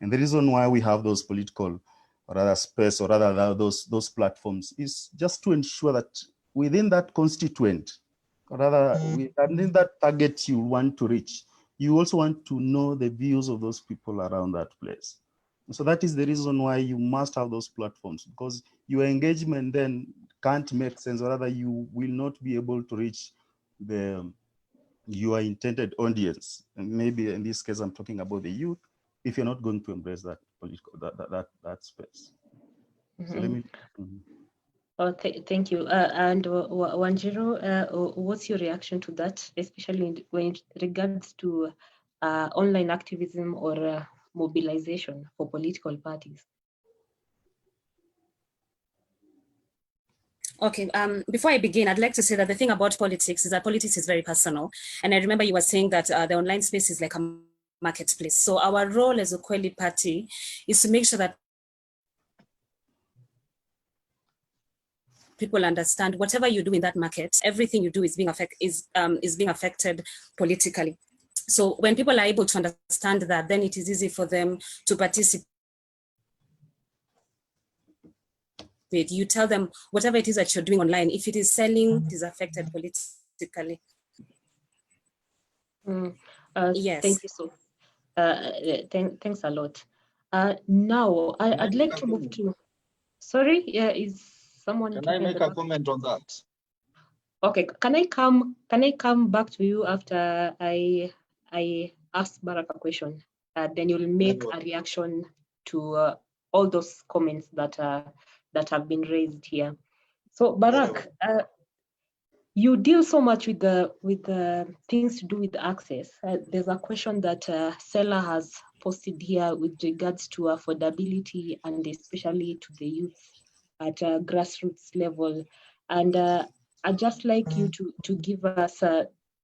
And the reason why we have those political, or rather space, or rather those platforms, is just to ensure that within that constituent, or rather within that target you want to reach, you also want to know the views of those people around that place. So that is the reason why you must have those platforms, because your engagement then can't make sense, or rather you will not be able to reach your intended audience. And maybe in this case, I'm talking about the youth, if you're not going to embrace that political, that space. So let me. Oh, thank you. And Wanjiru, what's your reaction to that, especially when it regards to online activism or mobilization for political parties? Okay, before I begin, I'd like to say that the thing about politics is that politics is very personal. And I remember you were saying that the online space is like a marketplace. So our role as a Ukweli party is to make sure that people understand whatever you do in that market, everything you do is being affected politically. So when people are able to understand that, then it is easy for them to participate. You tell them whatever it is that you're doing online, if it is selling, it is affected politically. Yes. Thank you so. Thanks a lot. Now I'd like to move to. Sorry, yeah, is someone? Can I make a comment on that? Okay, can I come back to you after I ask Barak a question? Then you'll make a reaction to all those comments that have been raised here. So Barak, you deal so much with the things to do with access. There's a question that Sela has posted here with regards to affordability and especially to the youth at a grassroots level. And I'd just like you to give us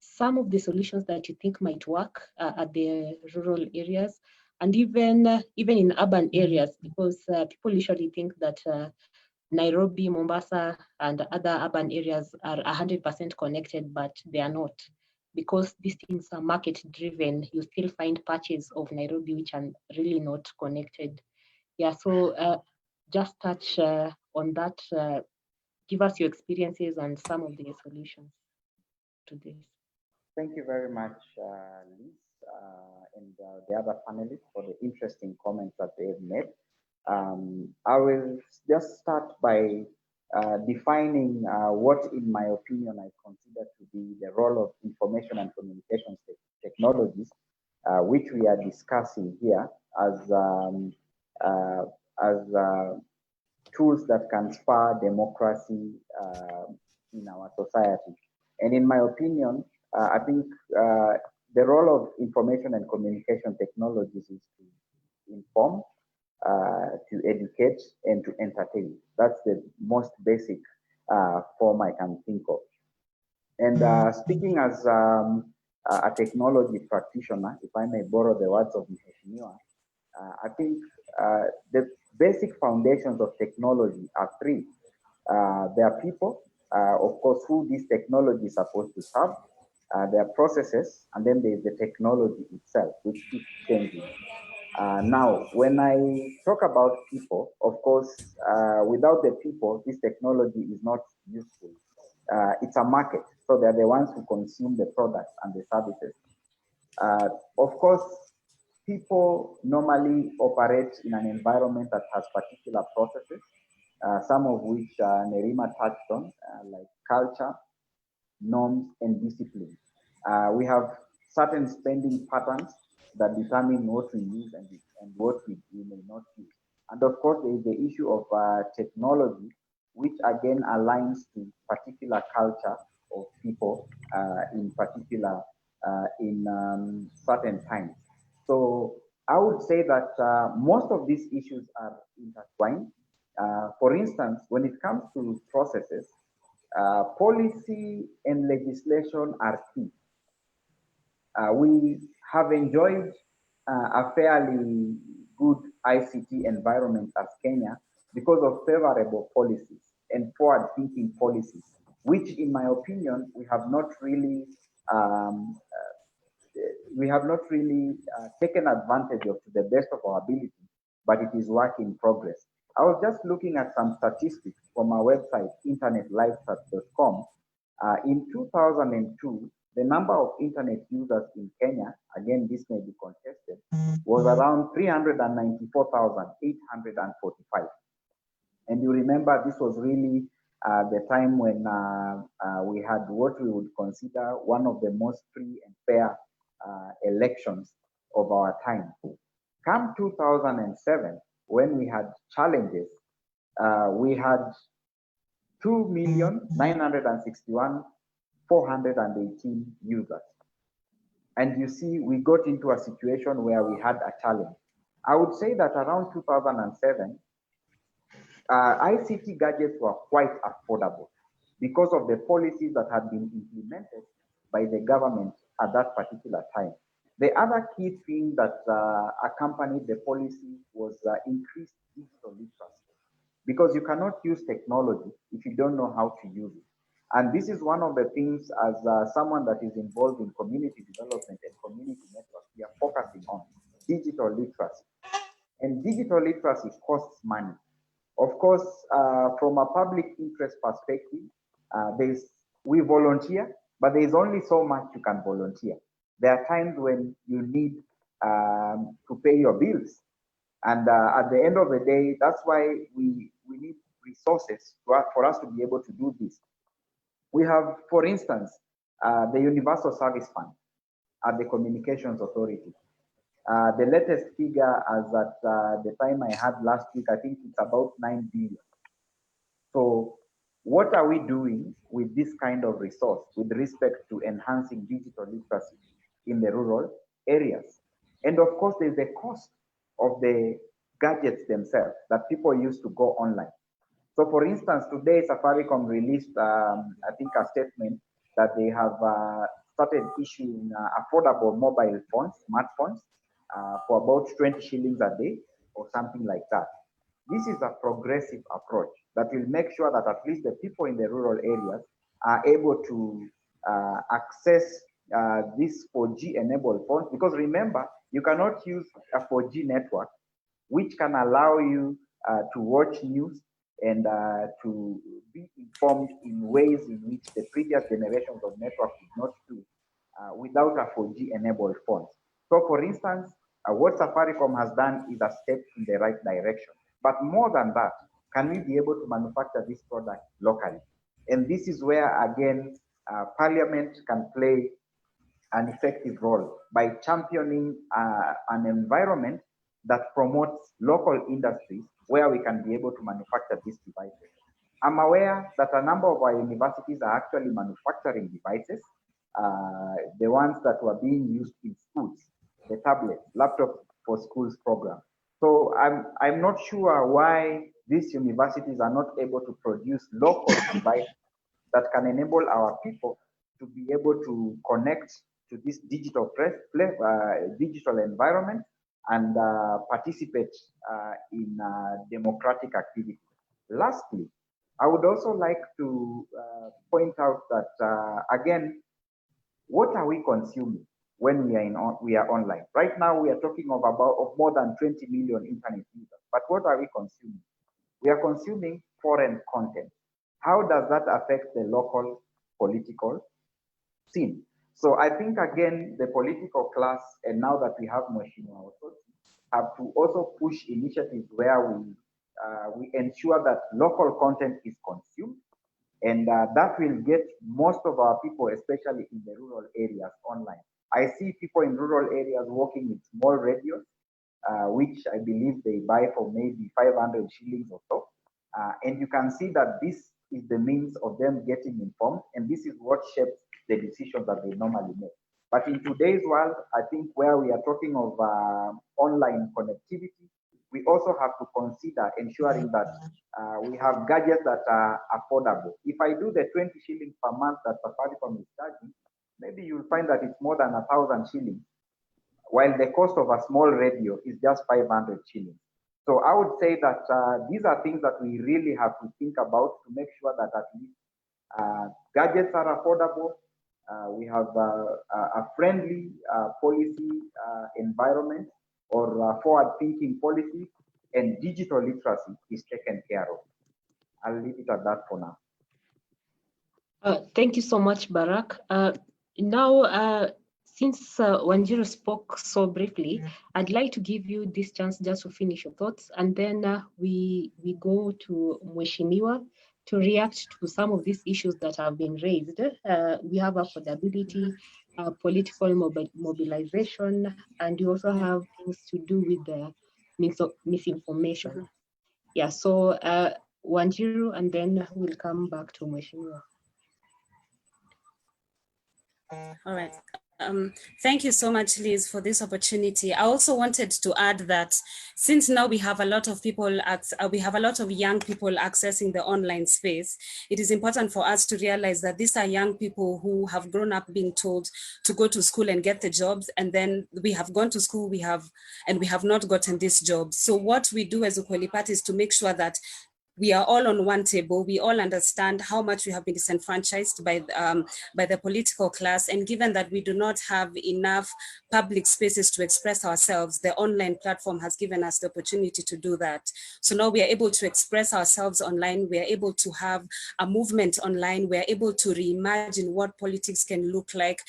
some of the solutions that you think might work at the rural areas and even in urban areas, because people usually think that Nairobi, Mombasa, and other urban areas are 100% connected, but they are not. Because these things are market driven, you still find patches of Nairobi which are really not connected. Yeah, so just touch on that. Give us your experiences and some of the solutions to this. Thank you very much, Liz, and the other panelists for the interesting comments that they've made. I will just start by defining what, in my opinion, I consider to be the role of information and communication technologies, which we are discussing here as tools that can spur democracy in our society. And in my opinion, I think the role of information and communication technologies is to inform, to educate, and to entertain. That's the most basic form I can think of. And speaking as a technology practitioner, if I may borrow the words of Mheshimiwa, I think the basic foundations of technology are three. There are people, of course, who this technology is supposed to serve. There are processes, and then there's the technology itself, which keeps changing. Now, when I talk about people, of course, without the people, this technology is not useful. It's a market, so they're the ones who consume the products and the services. Of course, people normally operate in an environment that has particular processes, some of which Nerima touched on, like culture, norms, and discipline. We have certain spending patterns that determine what we use and what we may not use. And of course, there is the issue of technology, which again aligns to particular culture of people in particular in certain times. So I would say that most of these issues are intertwined. For instance, when it comes to processes, policy and legislation are key. We have enjoyed a fairly good ICT environment as Kenya because of favorable policies and forward-thinking policies, which, in my opinion, we have not really taken advantage of to the best of our ability, but it is work in progress. I was just looking at some statistics from our website, internetlifestats.com. In 2002, the number of internet users in Kenya, again, this may be contested, was around 394,845. And you remember this was really the time when we had what we would consider one of the most free and fair elections of our time. Come 2007, when we had challenges, we had 2,961,418 users. And you see, we got into a situation where we had a challenge. I would say that around 2007, ICT gadgets were quite affordable because of the policies that had been implemented by the government at that particular time. The other key thing that accompanied the policy was increased digital literacy, because you cannot use technology if you don't know how to use it. And this is one of the things, as someone that is involved in community development and community networks, we are focusing on digital literacy. And digital literacy costs money. Of course, from a public interest perspective, we volunteer, but there's only so much you can volunteer. There are times when you need to pay your bills. And at the end of the day, that's why we need resources for us to be able to do this. We have, for instance, the Universal Service Fund at the Communications Authority. The latest figure as at the time I had last week, I think it's about 9 billion. So what are we doing with this kind of resource with respect to enhancing digital literacy in the rural areas? And of course, there's the cost of the gadgets themselves that people use to go online. So for instance, today Safaricom released, I think, a statement that they have started issuing affordable mobile phones, smartphones, for about 20 shillings a day or something like that. This is a progressive approach that will make sure that at least the people in the rural areas are able to access these 4G enabled phones, because remember, you cannot use a 4G network which can allow you to watch news and to be informed in ways in which the previous generations of network did not do without a 4G enabled phones. So for instance, what Safaricom has done is a step in the right direction. But more than that, can we be able to manufacture this product locally? And this is where, again, Parliament can play an effective role by championing an environment that promotes local industries where we can be able to manufacture these devices. I'm aware that a number of our universities are actually manufacturing devices, the ones that were being used in schools, the tablets, laptops for schools program. So I'm not sure why these universities are not able to produce local devices that can enable our people to be able to connect to this digital digital environment and participate in democratic activity. Lastly, I would also like to point out that again, what are we consuming when we are online? Right now, we are talking of more than 20 million internet users. But what are we consuming? We are consuming foreign content. How does that affect the local political scene? So I think, again, the political class, and now that we have Mheshimiwa Osotsi, have to also push initiatives where we ensure that local content is consumed, and that will get most of our people, especially in the rural areas, online. I see people in rural areas working with small radios, which I believe they buy for maybe 500 shillings or so. And you can see that this is the means of them getting informed, and this is what shapes the decisions that they normally make. But in today's world, I think where we are talking of online connectivity, we also have to consider ensuring that we have gadgets that are affordable. If I do the 20 shillings per month that Safaricom is charging, maybe you'll find that it's more than 1,000 shillings, while the cost of a small radio is just 500 shillings. So I would say that these are things that we really have to think about to make sure that at least gadgets are affordable. We have a friendly policy environment or forward-thinking policy, and digital literacy is taken care of. I'll leave it at that for now. Thank you so much, Barak. Now, since Wanjiru spoke so briefly, I'd like to give you this chance just to finish your thoughts, and then we go to Mheshimiwa to react to some of these issues that have been raised. We have affordability, political mobilization, and we also have things to do with the misinformation. Yeah, so Wanjiru, and then we'll come back to Mheshimiwa. All right. Thank you so much, Liz, for this opportunity. I also wanted to add that since now we have a lot of people, we have a lot of young people accessing the online space, it is important for us to realize that these are young people who have grown up being told to go to school and get the jobs, and then we have gone to school, we have not gotten these jobs. So what we do as Ukweli Party is to make sure that we are all on one table. We all understand how much we have been disenfranchised by the political class. And given that we do not have enough public spaces to express ourselves, the online platform has given us the opportunity to do that. So now we are able to express ourselves online. We are able to have a movement online. We are able to reimagine what politics can look like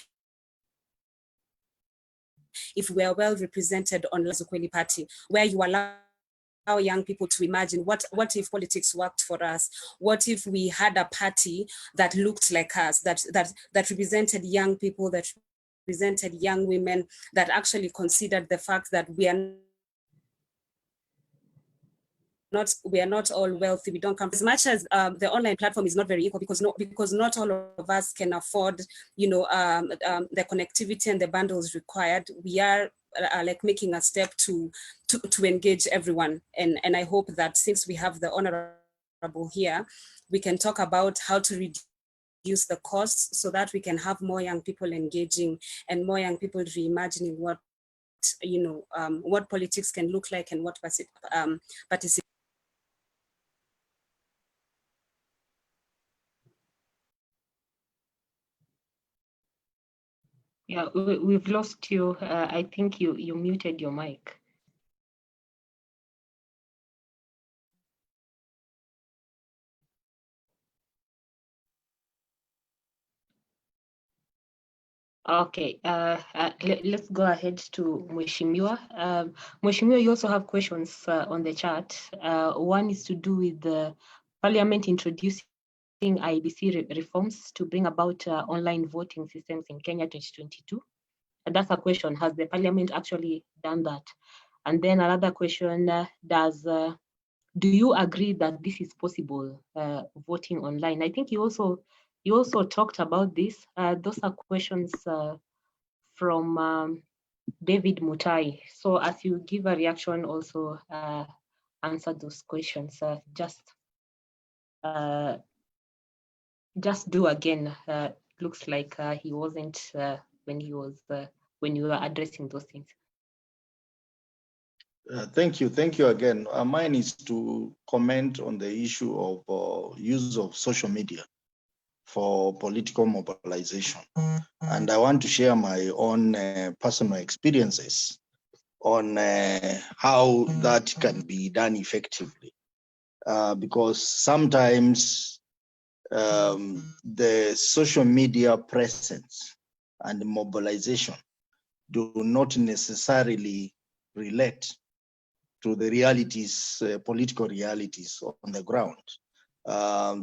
if we are well represented on Ukweli Party, where you allow young people to imagine what if politics worked for us? What if we had a party that looked like us, that represented young people, that represented young women, that actually considered the fact that we are not all wealthy. We don't come as much as the online platform is not very equal because not all of us can afford, the connectivity and the bundles required. We are like making a step to engage everyone, and I hope that since we have the honorable here, we can talk about how to reduce the costs so that we can have more young people engaging and more young people reimagining what politics can look like and what participation. Yeah, we've lost you. I think you muted your mic. Okay, let's go ahead to Mheshimiwa. Mheshimiwa, you also have questions on the chat. One is to do with the Parliament introducing IEBC reforms to bring about online voting systems in Kenya 2022. And that's a question, has the Parliament actually done that? And then another question, do you agree that this is possible, voting online? I think you also talked about this. Those are questions from David Mutai. So as you give a reaction, also answer those questions. Just do again. Looks like he wasn't when you were addressing those things. Thank you again. Mine is to comment on the issue of use of social media for political mobilization. And I want to share my own personal experiences on how that can be done effectively. Because sometimes the social media presence and mobilization do not necessarily relate to the realities, political realities on the ground.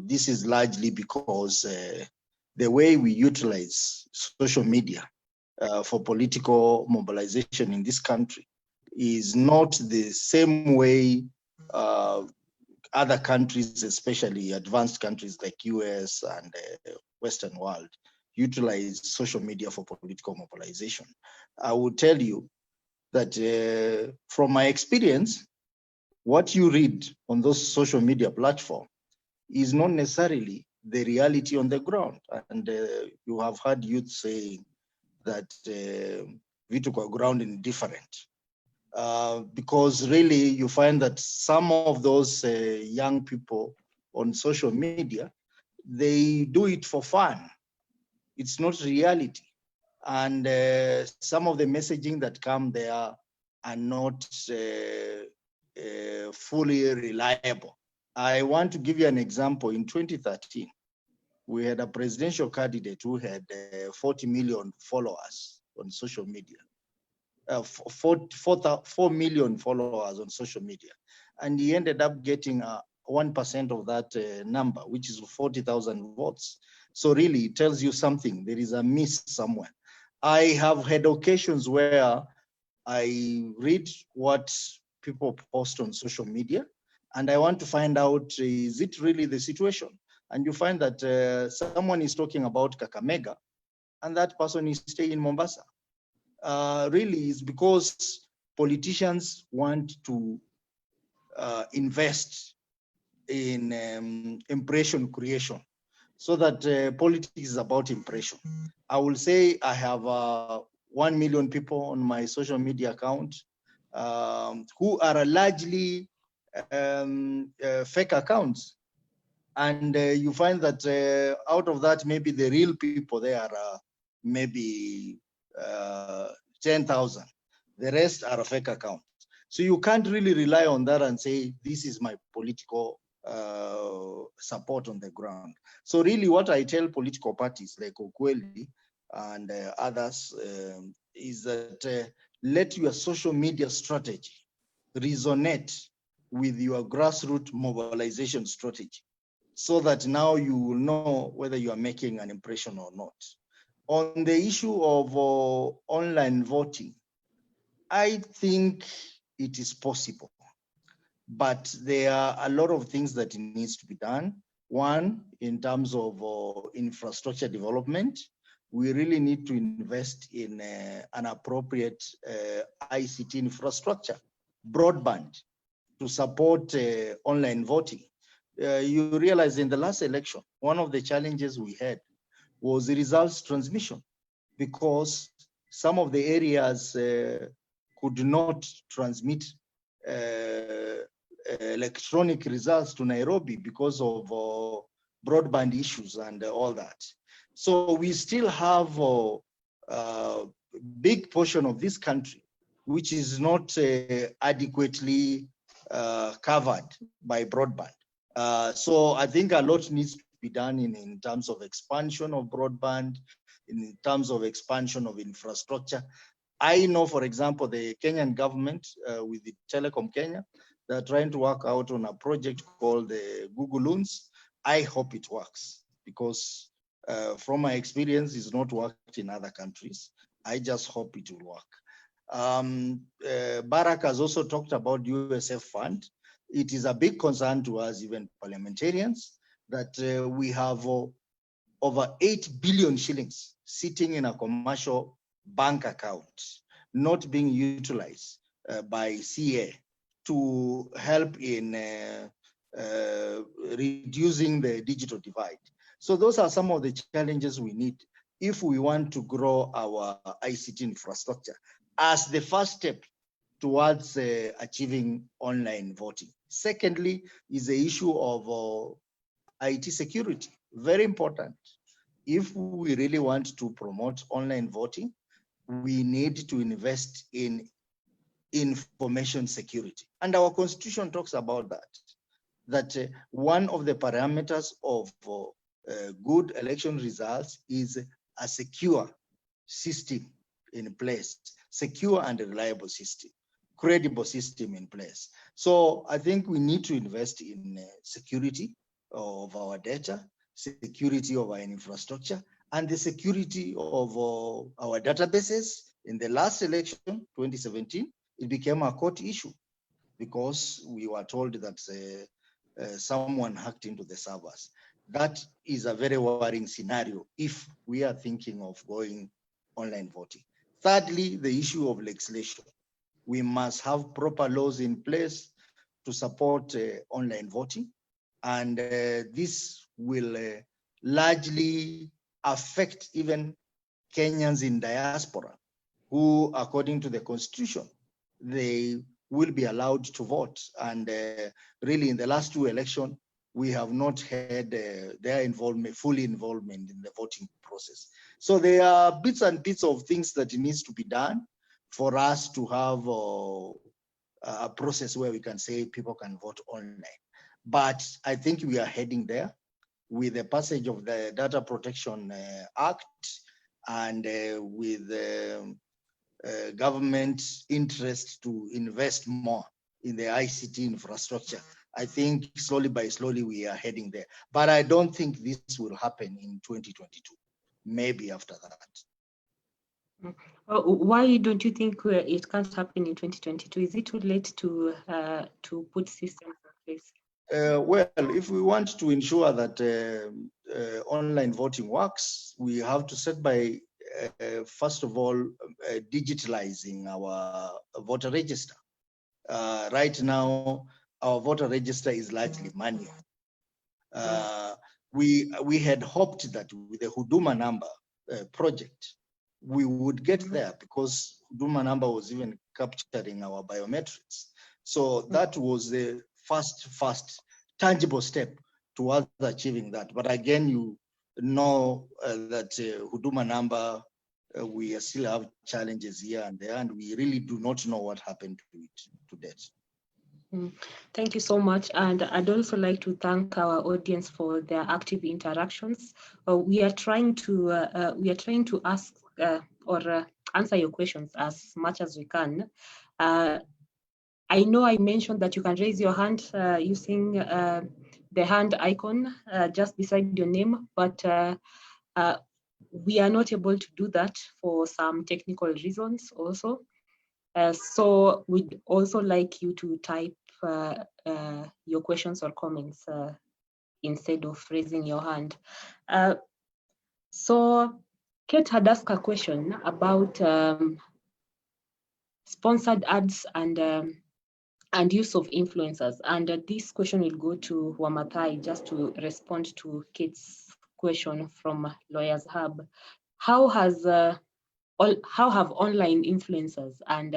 This is largely because the way we utilize social media for political mobilization in this country is not the same way other countries, especially advanced countries like US and Western world, utilize social media for political mobilization. I will tell you that from my experience, what you read on those social media platforms is not necessarily the reality on the ground. And you have heard youth saying that vitu kwa ground is different. Because really you find that some of those young people on social media, they do it for fun. It's not reality. And some of the messaging that come there are not fully reliable. I want to give you an example. In 2013, we had a presidential candidate who had 40 million followers on social media. 4 million followers on social media. And he ended up getting 1% of that number, which is 40,000 votes. So really it tells you something. There is a miss somewhere. I have had occasions where I read what people post on social media, and I want to find out, is it really the situation? And you find that someone is talking about Kakamega, and that person is staying in Mombasa. Really is because politicians want to invest in impression creation, so that politics is about impression. I will say I have 1 million people on my social media account who are largely fake accounts. And you find that out of that, maybe the real people there are maybe 10,000. The rest are fake accounts. So you can't really rely on that and say, this is my political support on the ground. So really what I tell political parties like Okweli and others is that let your social media strategy resonate with your grassroots mobilization strategy, so that now you will know whether you are making an impression or not. On the issue of online voting, I think it is possible, but there are a lot of things that needs to be done. One, in terms of infrastructure development, we really need to invest in an appropriate ICT infrastructure, broadband, to support online voting. You realize in the last election, one of the challenges we had was the results transmission, because some of the areas could not transmit electronic results to Nairobi because of broadband issues and all that. So we still have a big portion of this country which is not adequately covered by broadband. So I think a lot needs to be done in terms of expansion of broadband, in terms of expansion of infrastructure. I know, for example, the Kenyan government with the Telecom Kenya, they're trying to work out on a project called the Google Loans. I hope it works, because from my experience, it's not worked in other countries. I just hope it will work. Barak has also talked about USF fund. It is a big concern to us, even parliamentarians, that we have over 8 billion shillings sitting in a commercial bank account, not being utilized by CA to help in reducing the digital divide. So those are some of the challenges we need if we want to grow our ICT infrastructure as the first step towards achieving online voting. Secondly, is the issue of IT security, very important. If we really want to promote online voting, we need to invest in information security. And our constitution talks about that one of the parameters of good election results is a secure system in place, secure and reliable system, credible system in place. So I think we need to invest in security of our data, security of our infrastructure, and the security of our databases. In the last election, 2017, it became a court issue because we were told that someone hacked into the servers. That is a very worrying scenario if we are thinking of going online voting. Thirdly, the issue of legislation. We must have proper laws in place to support online voting. And this will largely affect even Kenyans in diaspora, who, according to the constitution, they will be allowed to vote. And really, in the last two elections, we have not had their involvement, full involvement in the voting process. So there are bits and bits of things that needs to be done for us to have a process where we can say people can vote online. But I think we are heading there with the passage of the Data Protection Act and with government interest to invest more in the ICT infrastructure. I think slowly by slowly we are heading there. But I don't think this will happen in 2022, maybe after that. Why don't you think it can't happen in 2022? Is it too late to put systems in place? Well, if we want to ensure that online voting works, we have to set by, first of all, digitalizing our voter register. Right now, our voter register is largely manual. We had hoped that with the Huduma number project, we would get there, because Huduma number was even capturing our biometrics. So that was the first tangible step towards achieving that. But again, you know that Huduma number, we still have challenges here and there, and we really do not know what happened to it to date. Thank you so much. And I'd also like to thank our audience for their active interactions. We are trying to ask or answer your questions as much as we can. I know I mentioned that you can raise your hand using the hand icon just beside your name, but we are not able to do that for some technical reasons also. So we'd also like you to type your questions or comments instead of raising your hand. So Kate had asked a question about sponsored ads and use of influencers. And this question will go to Wamathai just to respond to Kate's question from Lawyers Hub. How have online influencers and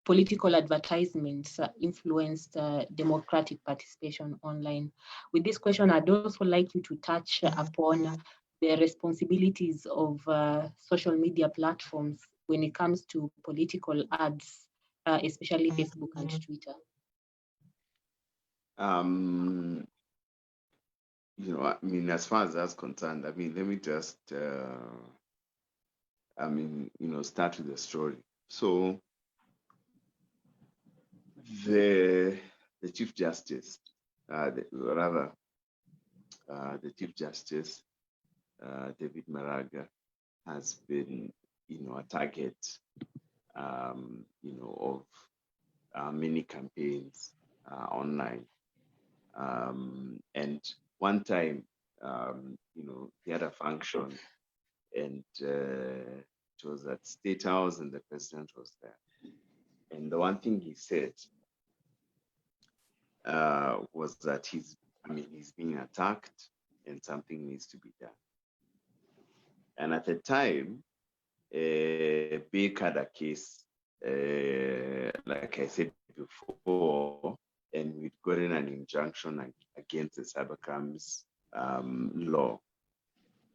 political advertisements influenced democratic participation online? With this question, I'd also like you to touch upon the responsibilities of social media platforms when it comes to political ads, especially Facebook and Twitter. You know, I mean, as far as that's concerned, I mean, let me just, start with the story. So the Chief Justice, the Chief Justice, David Maraga, has been, a target, of many campaigns online. And one time, he had a function, and it was at State House, and the president was there. And the one thing he said was that he's being attacked, and something needs to be done. And at the time, Baker had a case, like I said before, and we'd gotten an injunction against the cybercrimes law.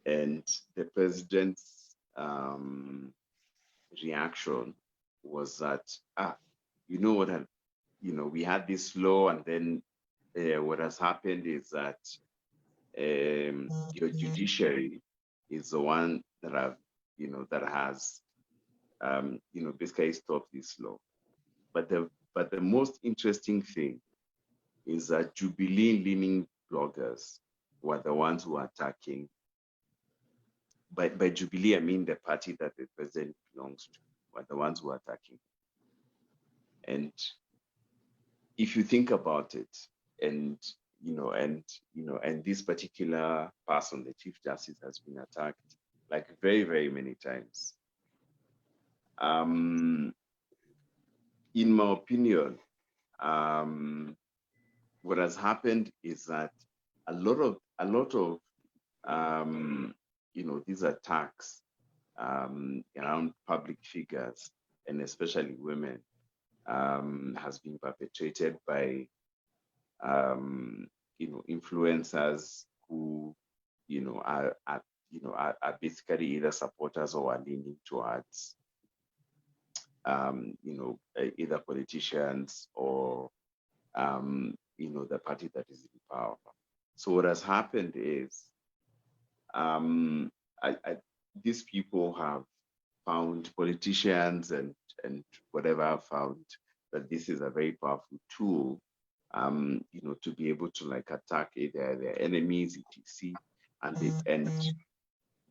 And the president's reaction was that, we had this law, and then what has happened is that your judiciary is the one that has basically stopped this law. But the most interesting thing is that Jubilee-leaning bloggers were the ones who are attacking. By Jubilee, I mean the party that the president belongs to, were the ones who are attacking. And if you think about it, and this particular person, the Chief Justice, has been attacked like very, very many times. In my opinion, what has happened is that a lot of these attacks around public figures, and especially women, has been perpetrated by influencers who are basically either supporters or are leaning towards either politicians or the party that is in power. So what has happened is these people have found, politicians and whatever, have found that this is a very powerful tool to be able to attack either their enemies, etc. And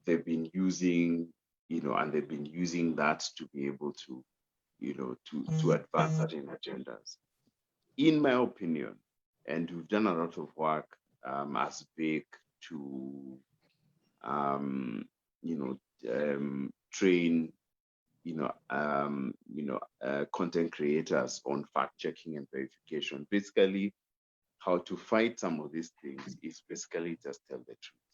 they've been using that to be able to to advance certain agendas. In my opinion, and we've done a lot of work as big to train content creators on fact checking and verification. Basically, how to fight some of these things is basically just tell the truth.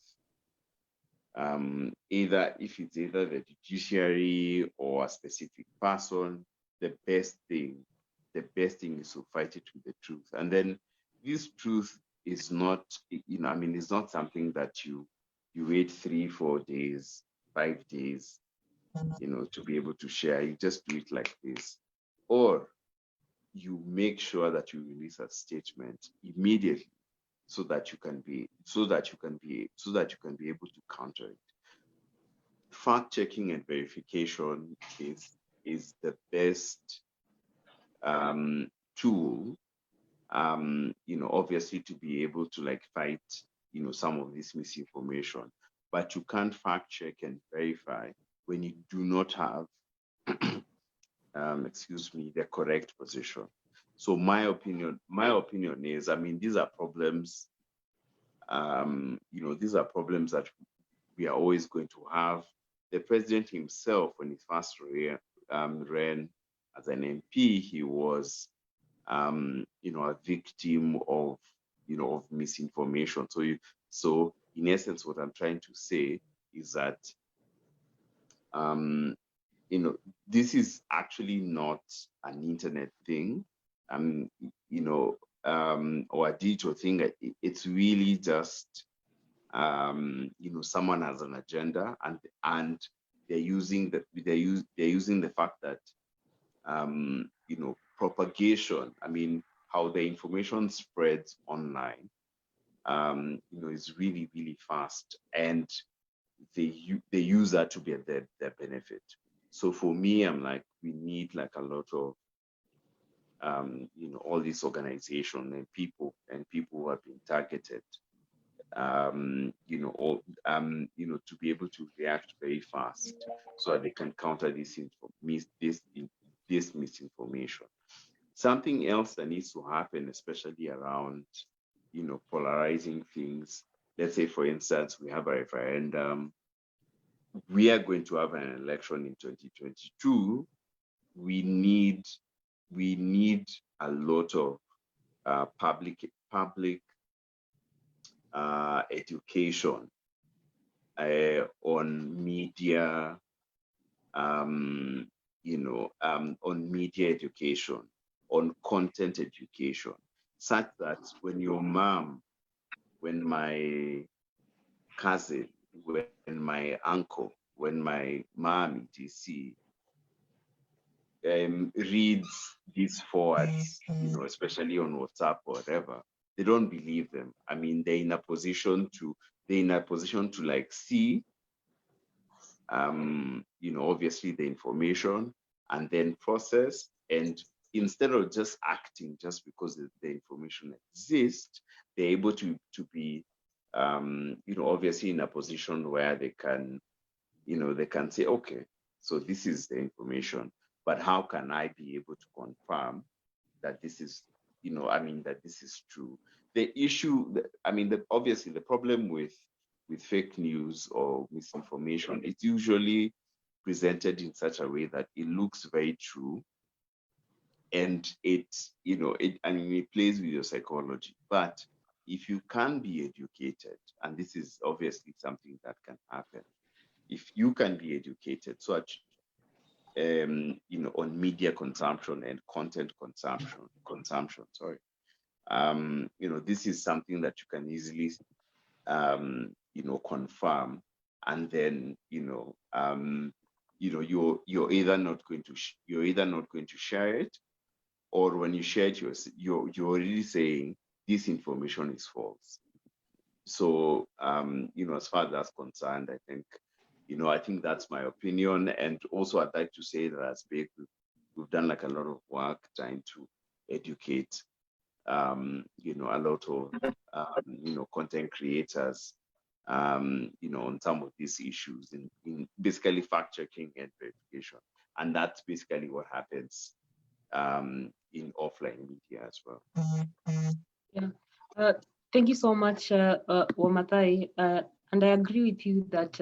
Either the judiciary or a specific person, the best thing the best thing is to fight it with the truth. And then this truth is not, I mean, it's not something that you wait 3-4 days, 5 days, to be able to share. You just do it like this, or you make sure that you release a statement immediately, so that you can be able to counter it. Fact checking and verification is the best tool, obviously, to be able to fight, some of this misinformation. But you can't fact check and verify when you do not have, the correct position. So my opinion is, these are problems. These are problems that we are always going to have. The president himself, when he first ran as an MP, he was, a victim of, of misinformation. So in essence, what I'm trying to say is that, this is actually not an internet thing, or a digital thing. It's really just, someone has an agenda, and they're using the fact that, propagation, how the information spreads online, is really, really fast, and they use that to their benefit. So for me, I'm like, we need a lot of, all these organizations and people who have been targeted, to be able to react very fast, so that they can counter this misinformation. Something else that needs to happen, especially around, polarizing things. Let's say, for instance, we have a referendum. We are going to have an election in 2022. We need a lot of public education on media, on media education, on content education, such that when your mom, when my cousin, when my uncle, when my mom, etc., reads these forwards, especially on WhatsApp or whatever, they don't believe them. They're in a position to see, obviously the information, and then process. And instead of just acting just because the information exists, they're able to be, obviously in a position where they can say, okay, so this is the information, but how can I be able to confirm that this is, that this is true? The issue, obviously the problem with fake news or misinformation, it's usually presented in such a way that it looks very true, and it plays with your psychology. But if you can be educated, and this is obviously something that can happen, if you can be educated, on media consumption and content consumption, this is something that you can easily, confirm, and then, you're either not going to share it, or when you share it, you're already saying this information is false. So, as far as that's concerned, I think that's my opinion. And also, I'd like to say that as BEC, we've done a lot of work trying to educate, a lot of, content creators, on some of these issues in basically fact checking and verification. And that's basically what happens in offline media as well. Yeah. Thank you so much, Wamathai. And I agree with you that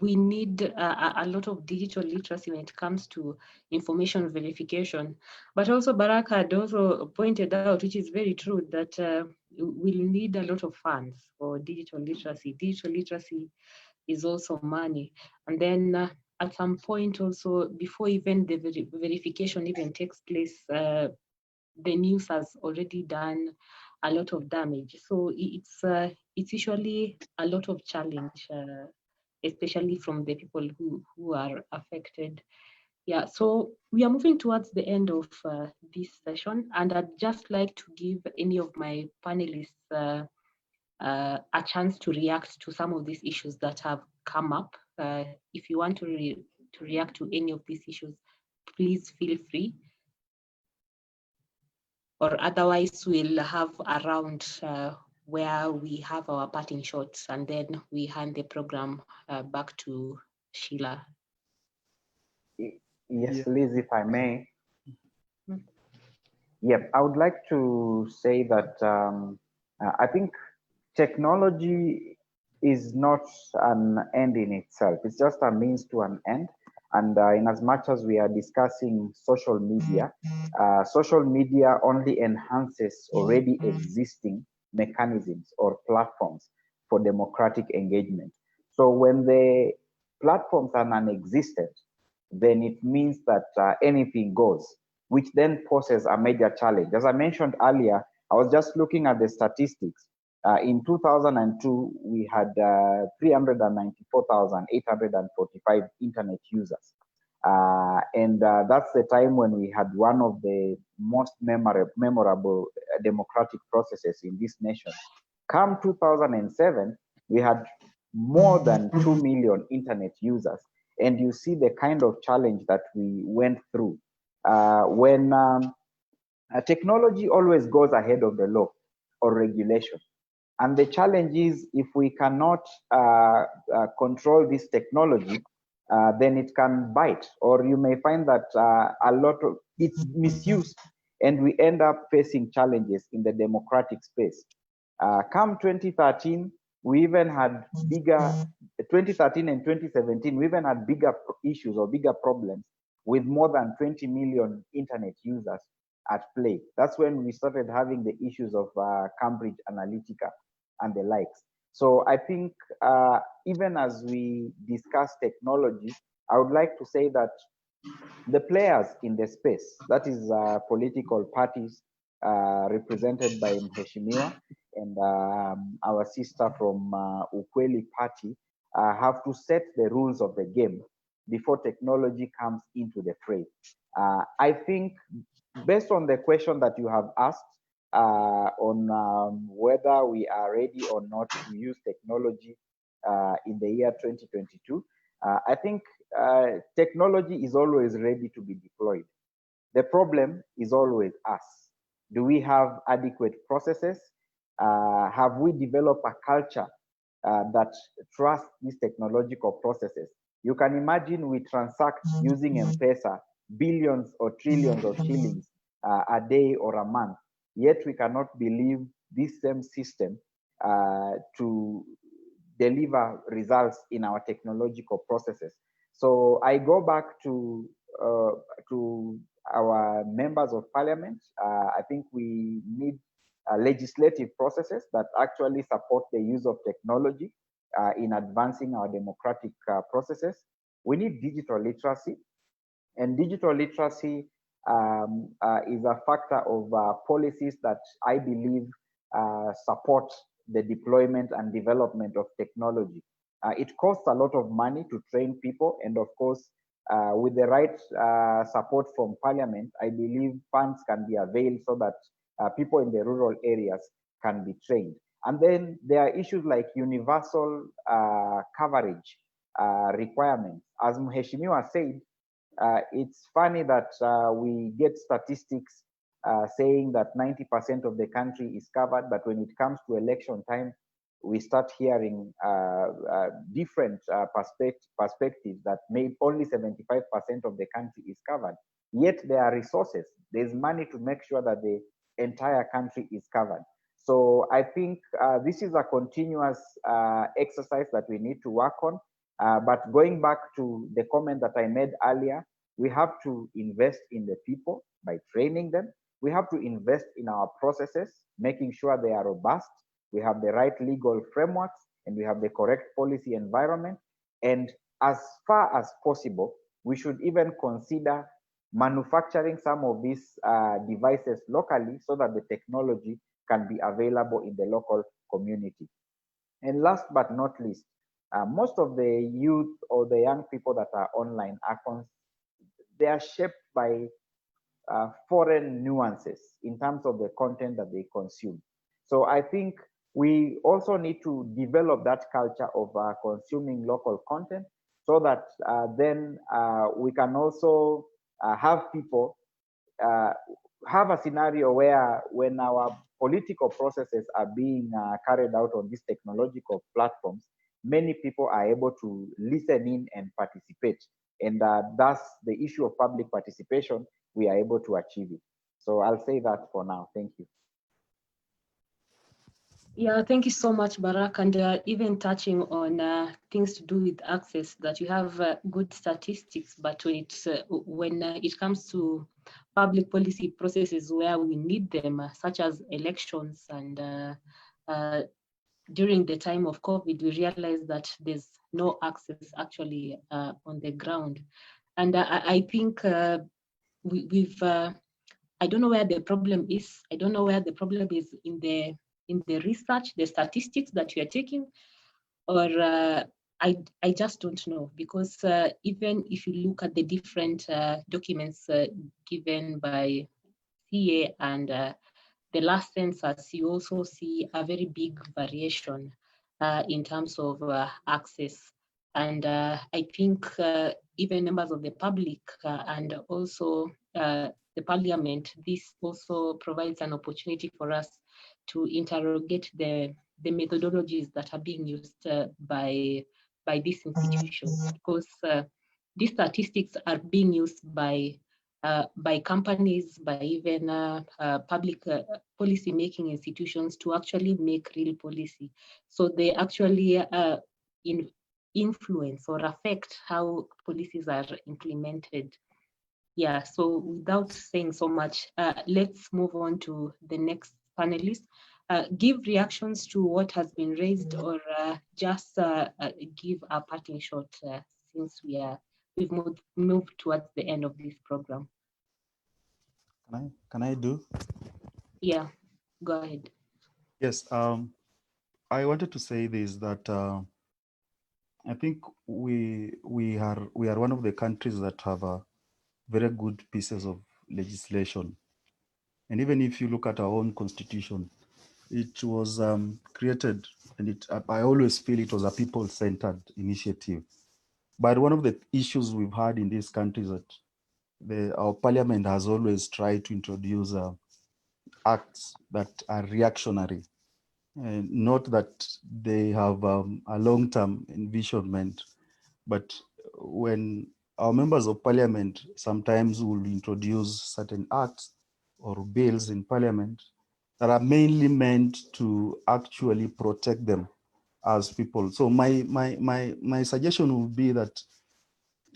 we need a lot of digital literacy when it comes to information verification. But also Barak had also pointed out, which is very true, that we'll need a lot of funds for digital literacy. Digital literacy is also money. And then at some point also, before even the verification even takes place, the news has already done a lot of damage. So it's usually a lot of challenge, especially from the people who are affected. Yeah, so we are moving towards the end of this session, and I'd just like to give any of my panelists a chance to react to some of these issues that have come up. If you want to react to any of these issues, please feel free. Or otherwise, we'll have a round where we have our parting shots, and then we hand the program back to Sheila. Yes, Liz, if I may. Yep, I would like to say that I think technology is not an end in itself. It's just a means to an end. And in as much as we are discussing social media only enhances already existing mechanisms or platforms for democratic engagement. So when the platforms are non-existent, then it means that anything goes, which then poses a major challenge. As I mentioned earlier, I was just looking at the statistics. In 2002, we had 394,845 internet users. And that's the time when we had one of the most memorable democratic processes in this nation. Come 2007, we had more than 2 million internet users. And you see the kind of challenge that we went through. When technology always goes ahead of the law or regulation. And the challenge is if we cannot control this technology, then it can bite, or you may find that a lot of it's misused, and we end up facing challenges in the democratic space. Come 2013, we even had bigger, 2013 and 2017, we even had bigger issues or bigger problems with more than 20 million internet users at play. That's when we started having the issues of Cambridge Analytica and the likes. So I think even as we discuss technology, I would like to say that the players in the space, that is political parties represented by Mheshimiwa and our sister from Ukweli Party, have to set the rules of the game before technology comes into the fray. I think based on the question that you have asked, on whether we are ready or not to use technology in the year 2022. I think technology is always ready to be deployed. The problem is always us. Do we have adequate processes? Have we developed a culture that trusts these technological processes? You can imagine we transact using M-Pesa billions or trillions of shillings a day or a month. Yet we cannot believe this same system to deliver results in our technological processes. So I go back to our members of parliament. I think we need legislative processes that actually support the use of technology in advancing our democratic processes. We need digital literacy, and digital literacy is a factor of policies that I believe support the deployment and development of technology. It costs a lot of money to train people, and of course, with the right support from Parliament, I believe funds can be availed so that people in the rural areas can be trained. And then there are issues like universal coverage requirements. As Mheshimiwa said, it's funny that we get statistics saying that 90% of the country is covered, but when it comes to election time, we start hearing different perspectives that maybe only 75% of the country is covered. Yet there are resources. There's money to make sure that the entire country is covered. So I think this is a continuous exercise that we need to work on. But going back to the comment that I made earlier, we have to invest in the people by training them. We have to invest in our processes, making sure they are robust. We have the right legal frameworks, and we have the correct policy environment. And as far as possible, we should even consider manufacturing some of these devices locally so that the technology can be available in the local community. And last but not least, most of the youth or the young people that are online they are shaped by foreign nuances in terms of the content that they consume. So I think we also need to develop that culture of consuming local content so that then we can also have people have a scenario where when our political processes are being carried out on these technological platforms, many people are able to listen in and participate. And thus the issue of public participation, we are able to achieve it. So I'll say that for now. Thank you. Yeah, thank you so much, Barak. And even touching on things to do with access, that you have good statistics, but when it comes to public policy processes where we need them, such as elections, and during the time of COVID, we realized that there's no access actually on the ground. And I think I don't know where the problem is. I don't know where the problem is in the research, the statistics that you are taking, or I just don't know, because even if you look at the different documents given by CA and the last census, you also see a very big variation in terms of access. And I think even members of the public and also the parliament, this also provides an opportunity for us to interrogate the methodologies that are being used by these institutions, because these statistics are being used by companies, by even public policy making institutions to actually make real policy. So they actually influence or affect how policies are implemented. Yeah, so without saying so much, let's move on to the next panelist. Give reactions to what has been raised, or just give a parting shot since we've moved towards the end of this program. Can I do? Yeah, go ahead. Yes, I wanted to say this, that I think we are one of the countries that have very good pieces of legislation. And even if you look at our own constitution, it was created, and I always feel it was a people-centered initiative. But one of the issues we've had in this country is that our parliament has always tried to introduce acts that are reactionary, and not that they have a long-term envisionment, but when our members of parliament sometimes will introduce certain acts or bills in parliament that are mainly meant to actually protect them as people. So my suggestion would be that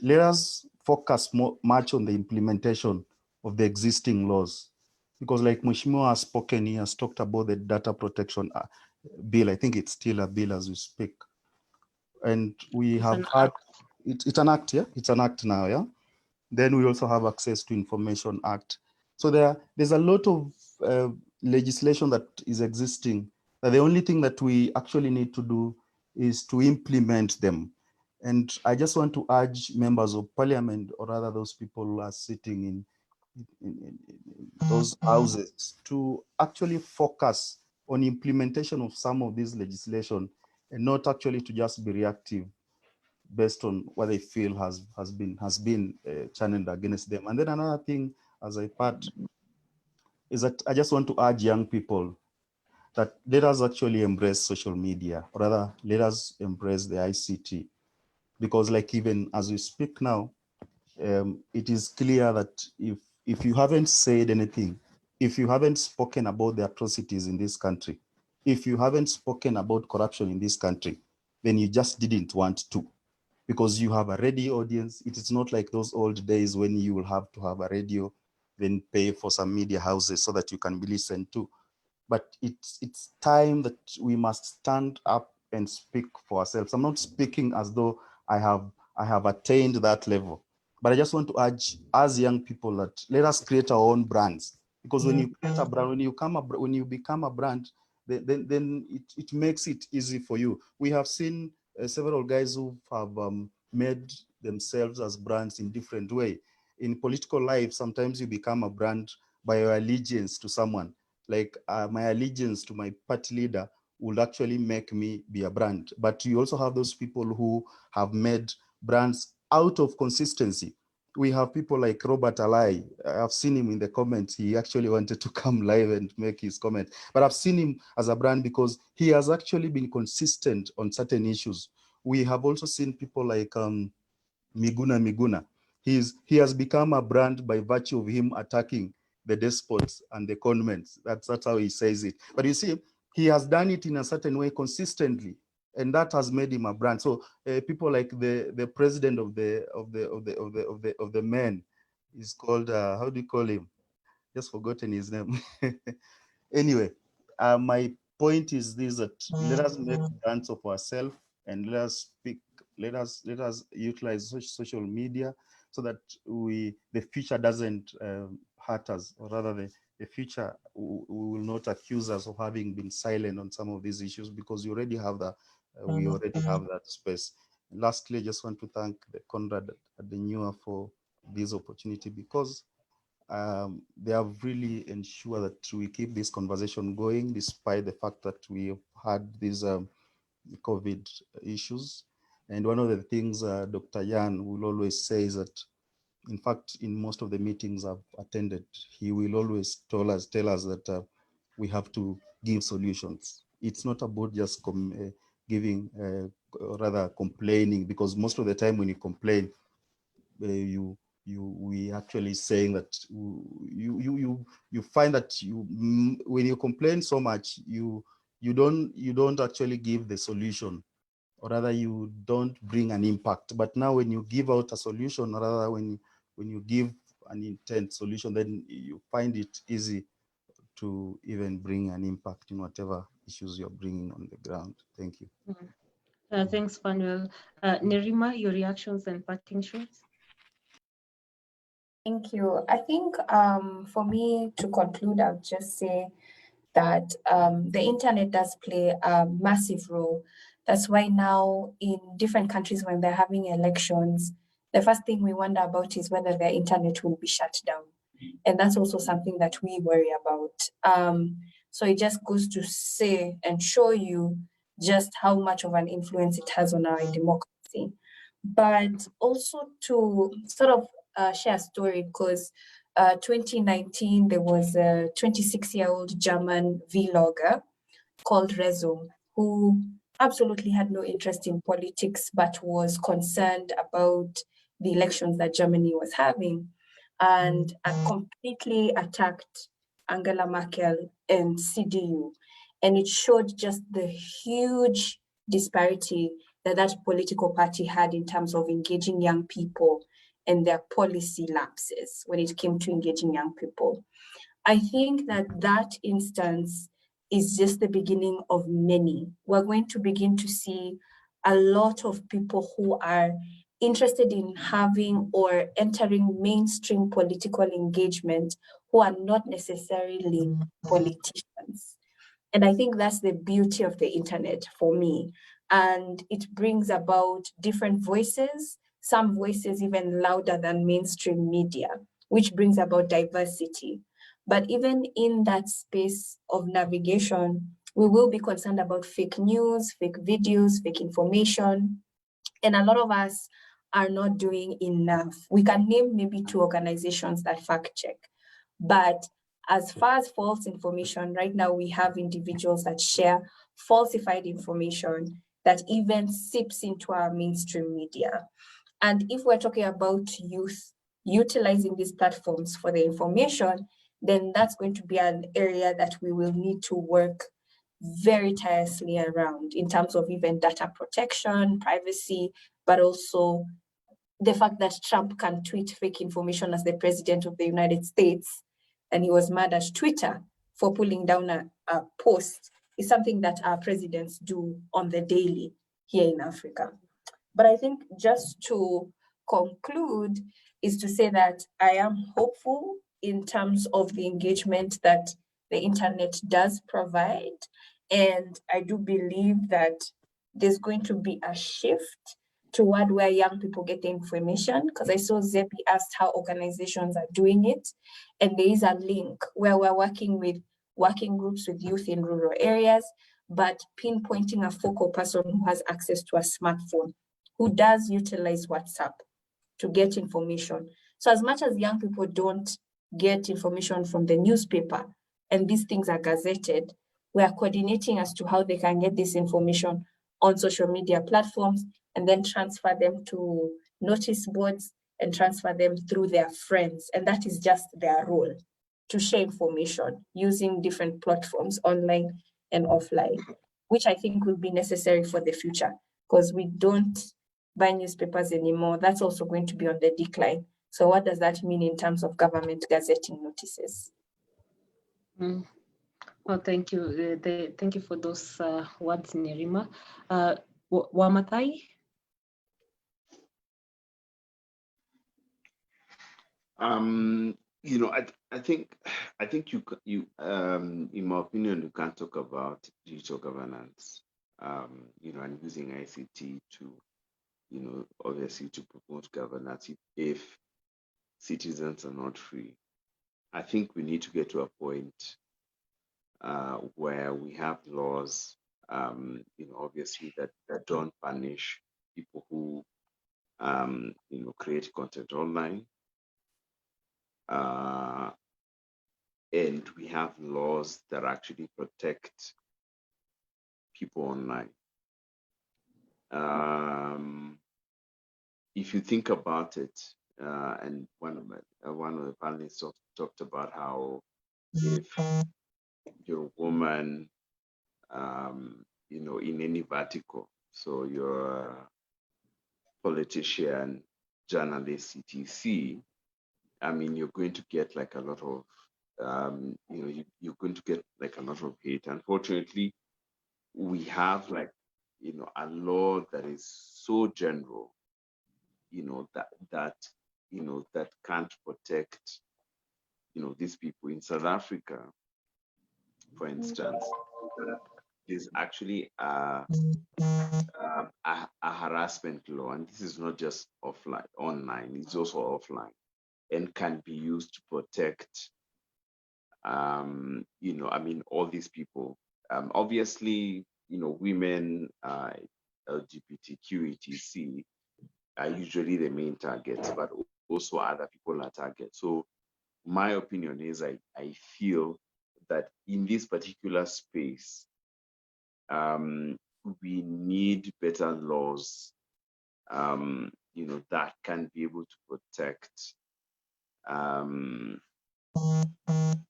let us focus much on the implementation of the existing laws, because like Mheshimiwa has spoken, he has talked about the data protection bill. I think it's still a bill as we speak. And we have had, it's an act, yeah? It's an act now, yeah? Then we also have Access to Information Act. So there's a lot of legislation that is existing. The only thing that we actually need to do is to implement them. And I just want to urge members of parliament, or rather those people who are sitting in those houses, to actually focus on implementation of some of these legislation, and not actually to just be reactive based on what they feel has been channeled against them. And then another thing, as I part, is that I just want to urge young people that let us actually embrace social media, or rather let us embrace the ICT, because like even as we speak now, it is clear that if you haven't said anything, if you haven't spoken about the atrocities in this country, if you haven't spoken about corruption in this country, then you just didn't want to, because you have a radio audience. It is not like those old days when you will have to have a radio, then pay for some media houses so that you can be listened to. But it's time that we must stand up and speak for ourselves. I'm not speaking as though I have I have attained that level. But I just want to urge as young people that let us create our own brands, because when you create a brand, when you become a brand, then it makes it easy for you. We have seen several guys who have made themselves as brands in different way. In political life, sometimes you become a brand by your allegiance to someone. Like my allegiance to my party leader would actually make me be a brand. But you also have those people who have made brands out of consistency. We have people like Robert Alai. I've seen him in the comments. He actually wanted to come live and make his comment. But I've seen him as a brand because he has actually been consistent on certain issues. We have also seen people like Miguna. He has become a brand by virtue of him attacking the despots and the conmen. That's how he says it. But you see, he has done it in a certain way consistently, and that has made him a brand. So people like the president of the men is called how do you call him? Just forgotten his name. Anyway, my point is this: that let us make brands of ourselves, and let us speak. Let us utilize social media so that the future doesn't hurt us, or rather the future will not accuse us of having been silent on some of these issues, because we already have that space. And lastly, I just want to thank the Conrad Adenua for this opportunity, because they have really ensured that we keep this conversation going despite the fact that we have had these COVID issues. And one of the things Dr. Yan will always say is that, in fact, in most of the meetings I've attended, he will always tell us that we have to give solutions. It's not about just giving, or rather complaining, because most of the time when you complain, we actually saying that you find that when you complain so much, you don't actually give the solution, or rather you don't bring an impact. But now when you give out a solution, or rather when you give an intent solution, then you find it easy to even bring an impact in whatever issues you're bringing on the ground. Thank you. Thanks, Manuel. Nerima, your reactions and parting shots. Thank you. I think for me to conclude, I'll just say that the internet does play a massive role. That's why now in different countries, when they're having elections, the first thing we wonder about is whether their internet will be shut down. And that's also something that we worry about. So it just goes to say and show you just how much of an influence it has on our democracy. But also to sort of share a story, because 2019, there was a 26-year-old German vlogger called Rezo, who absolutely had no interest in politics, but was concerned about the elections that Germany was having, and completely attacked Angela Merkel and CDU. And it showed just the huge disparity that political party had in terms of engaging young people and their policy lapses when it came to engaging young people. I think that instance is just the beginning of many. We're going to begin to see a lot of people who are interested in having or entering mainstream political engagement who are not necessarily politicians. And I think that's the beauty of the internet for me. And it brings about different voices, some voices even louder than mainstream media, which brings about diversity. But even in that space of navigation, we will be concerned about fake news, fake videos, fake information. And a lot of us are not doing enough. We can name maybe 2 organizations that fact check. But as far as false information, right now we have individuals that share falsified information that even seeps into our mainstream media. And if we're talking about youth utilizing these platforms for the information, then that's going to be an area that we will need to work very tirelessly around in terms of even data protection, privacy, but also the fact that Trump can tweet fake information as the president of the United States, and he was mad at Twitter for pulling down a post, is something that our presidents do on the daily here in Africa. But I think just to conclude is to say that I am hopeful in terms of the engagement that the internet does provide. And I do believe that there's going to be a shift toward where young people get the information, because I saw Zepi asked how organizations are doing it. And there is a link where we're working with working groups with youth in rural areas, but pinpointing a focal person who has access to a smartphone, who does utilize WhatsApp to get information. So as much as young people don't get information from the newspaper and these things are gazetted, we are coordinating as to how they can get this information on social media platforms and then transfer them to notice boards and transfer them through their friends. And that is just their role, to share information using different platforms, online and offline, which I think will be necessary for the future, because we don't buy newspapers anymore. That's also going to be on the decline. So what does that mean in terms of government gazetting notices? Well, thank you. Thank you for those words, Nerima. Wamathai? You know, I think you in my opinion, you can't talk about digital governance, you know, and using ICT to, you know, obviously to promote governance if citizens are not free. I think we need to get to a point where we have laws, you know, obviously that don't punish people who, you know, create content online. And we have laws that actually protect people online. If you think about it, and one of the panelists talked about how if you're a woman, you know, in any vertical, so you're a politician, journalist, etc. I mean, you're going to get like a lot of, you know, you're going to get like a lot of hate. Unfortunately, we have like, you know, a law that is so general, you know, that you know, that can't protect, you know, these people. In South Africa, for instance, there's actually a harassment law, and this is not just offline, online, it's also offline, and can be used to protect, you know, I mean, all these people. Obviously, you know, women, LGBTQ, etc. are usually the main targets, but also other people are targets. So my opinion is I feel that in this particular space, we need better laws, you know, that can be able to protect,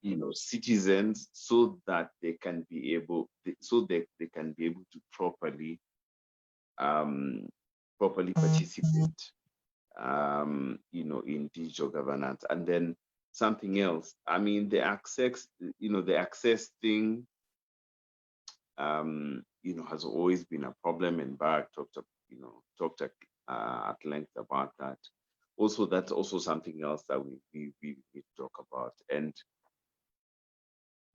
you know, citizens, so that they can be able, they can be able to properly participate, you know, in digital governance. And then something else, I mean, the access, you know, the access thing, you know, has always been a problem, and Barak talked at length about that. Also, that's also something else that we need to talk about. And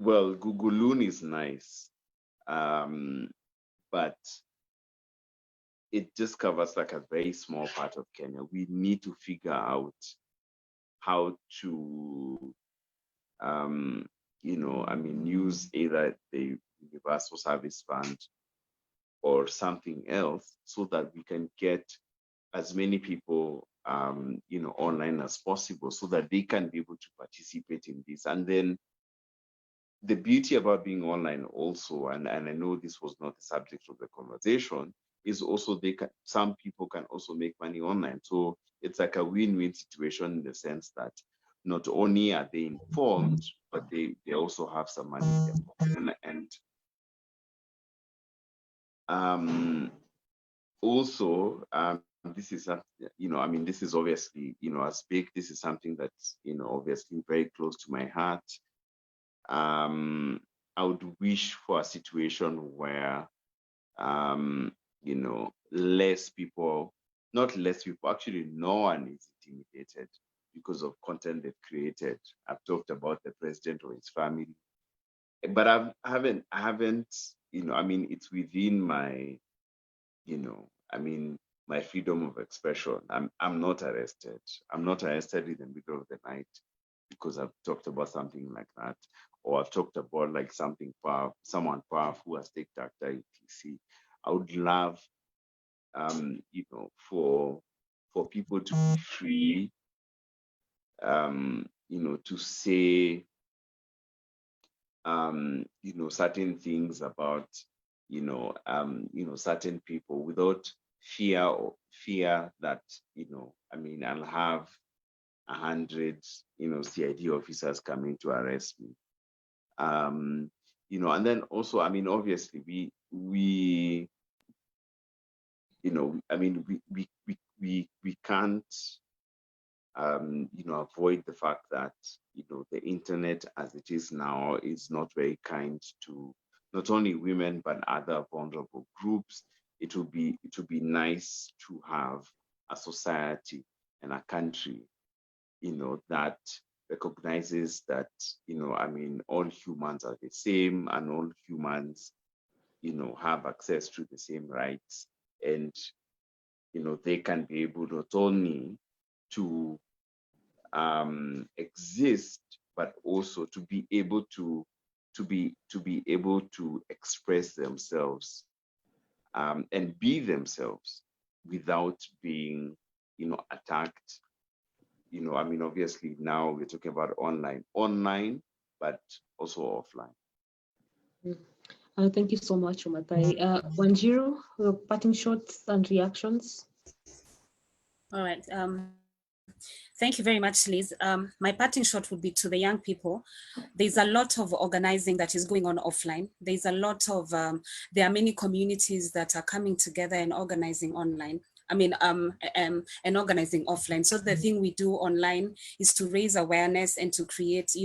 well, Google Loon is nice, but it just covers like a very small part of Kenya. We need to figure out how to, you know, I mean, use either the Universal Service Fund or something else, so that we can get as many people, you know, online as possible, so that they can be able to participate in this. And then the beauty about being online also, and I know this was not the subject of the conversation, is also some people can also make money online. So it's like a win-win situation, in the sense that not only are they informed, but they also have some money in their pocket. And also, this is, you know, I mean, this is obviously, you know, as big, this is something that's, you know, obviously very close to my heart. I would wish for a situation where, you know, less people not less people. Actually, no one is intimidated because of content they've created. I've talked about the president or his family, but I haven't, I mean, it's within my, my freedom of expression. I'm not arrested. I'm not arrested in the middle of the night because I've talked about something like that, or I've talked about like something powerful, someone powerful who has taken actor etc. I would love, for people to be free, to say, certain things about, certain people without fear that, I'll have 100, CID officers coming to arrest me. And then also, obviously we can't, avoid the fact that, the internet as it is now is not very kind to not only women, but other vulnerable groups. It would be nice to have a society and a country, that recognizes that, all humans are the same and all humans, have access to the same rights, and, they can be able not only to exist, but also to be able to express themselves, and be themselves without being, attacked. Obviously now we're talking about online, but also offline. Thank you so much, Omatai. Wanjiru, parting shots and reactions. All right. Thank you very much, Liz. My parting shot would be to the young people. There's a lot of organizing that is going on offline. There's a lot of, there are many communities that are coming together and organizing online. And organizing offline. So the thing we do online is to raise awareness and to create,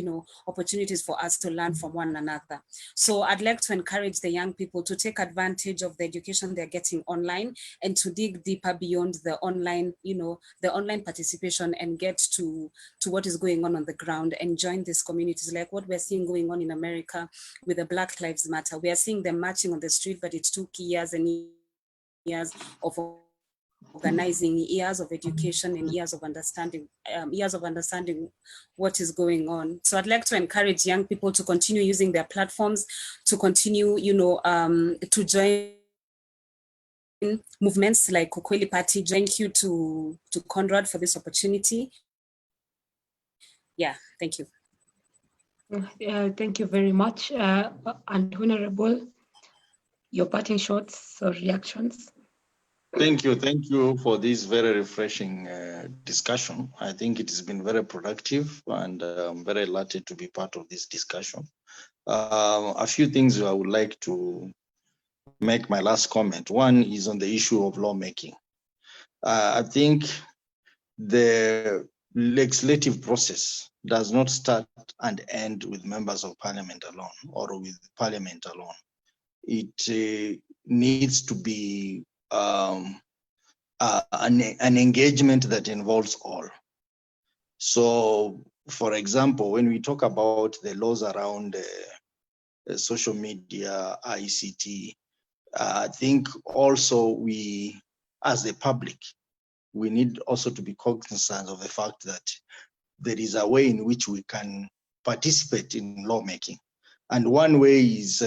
opportunities for us to learn from one another. So I'd like to encourage the young people to take advantage of the education they're getting online and to dig deeper beyond the online, the online participation and get to what is going on the ground and join these communities, like what we're seeing going on in America with the Black Lives Matter. We are seeing them marching on the street, but it took years and years of organizing, years of education and years of understanding what is going on. So I'd like to encourage young people to continue using their platforms, to continue, to join movements like Ukweli Party. Thank you to Conrad for this opportunity. Yeah, thank you. Thank you very much. And Honorable, your parting shots or reactions. Thank you for this very refreshing discussion. I think it has been very productive, and I'm very elated to be part of this discussion. A few things I would like to make my last comment. One is on the issue of lawmaking. I think the legislative process does not start and end with members of parliament alone or with parliament alone. It needs to be an engagement that involves all. So, for example, when we talk about the laws around social media, ICT, I think also we, as the public, we need also to be cognizant of the fact that there is a way in which we can participate in lawmaking. And one way is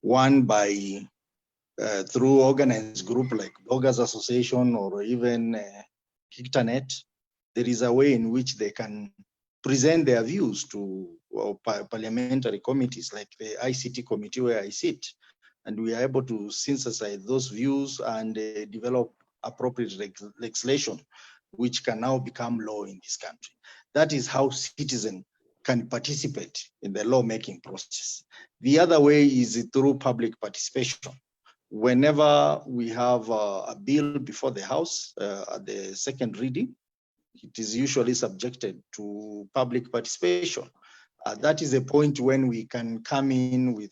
one by through organized group like Bloggers Association or even Internet. There is a way in which they can present their views to parliamentary committees like the ICT committee where I sit. And we are able to synthesize those views and develop appropriate legislation, which can now become law in this country. That is how citizens can participate in the lawmaking process. The other way is through public participation. Whenever we have a bill before the House at the second reading, it is usually subjected to public participation. That is a point when we can come in with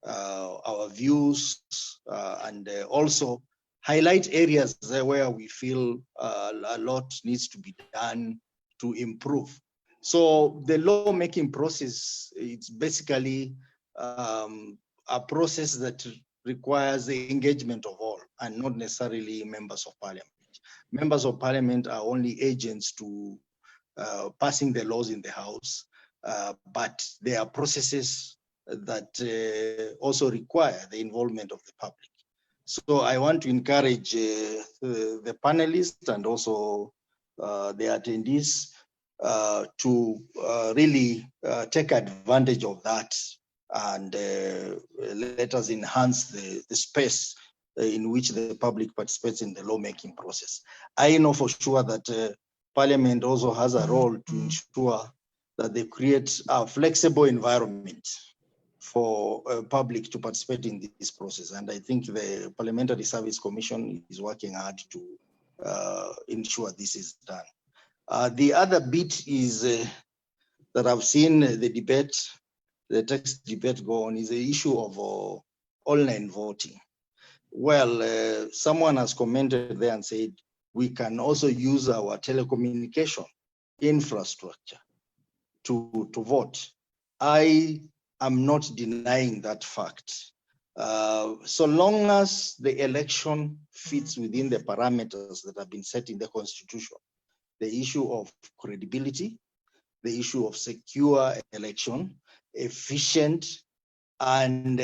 our views and also highlight areas where we feel a lot needs to be done to improve. So the lawmaking process, it's basically a process that requires the engagement of all and not necessarily members of parliament. Members of parliament are only agents to passing the laws in the House, but there are processes that also require the involvement of the public. So I want to encourage the panelists and also the attendees to really take advantage of that and let us enhance the space in which the public participates in the lawmaking process. I know for sure that Parliament also has a role to ensure that they create a flexible environment for public to participate in this process. And I think the Parliamentary Service Commission is working hard to ensure this is done. The other bit is that I've seen the debate, the text debate go on, is the issue of online voting. Well, someone has commented there and said, we can also use our telecommunication infrastructure to vote. I am not denying that fact. So long as the election fits within the parameters that have been set in the Constitution, the issue of credibility, the issue of secure election, efficient, and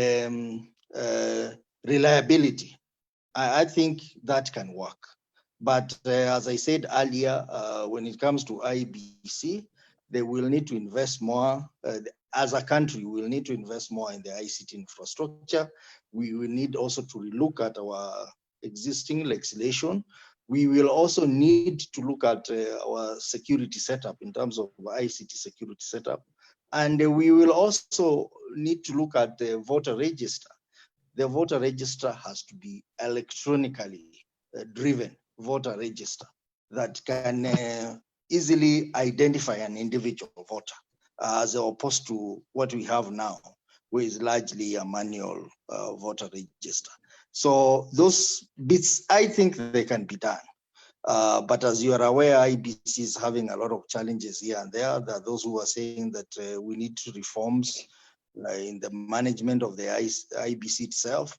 reliability, I think that can work. But as I said earlier, when it comes to IBC, they will need to invest more. As a country, we will need to invest more in the ICT infrastructure. We will need also to look at our existing legislation. We will also need to look at our security setup in terms of ICT security setup. And we will also need to look at the voter register. The voter register has to be electronically driven voter register that can easily identify an individual voter, as opposed to what we have now, which is largely a manual voter register. So those bits, I think they can be done. But as you are aware, IBC is having a lot of challenges here and there. There are those who are saying that we need reforms in the management of the IBC itself.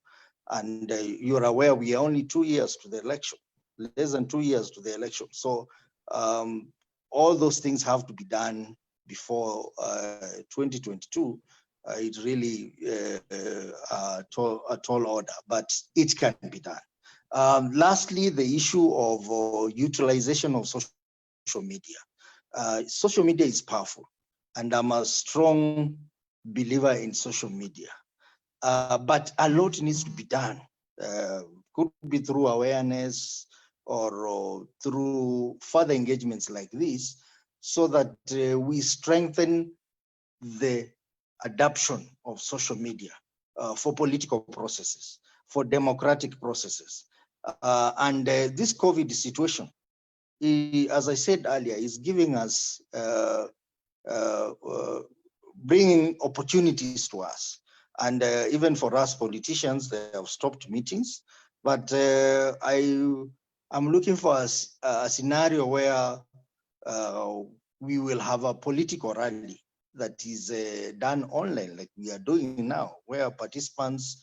And you're aware we are only 2 years to the election, less than 2 years to the election. So all those things have to be done before 2022. It's really a tall order, but it can be done. Lastly, the issue of utilization of social media. Social media is powerful, and I'm a strong believer in social media. But a lot needs to be done. Could be through awareness or through further engagements like this, so that we strengthen the adoption of social media for political processes, for democratic processes. And this COVID situation, as I said earlier, is giving us, bringing opportunities to us. And even for us politicians, they have stopped meetings. But I'm looking for a scenario where we will have a political rally that is done online, like we are doing now, where participants,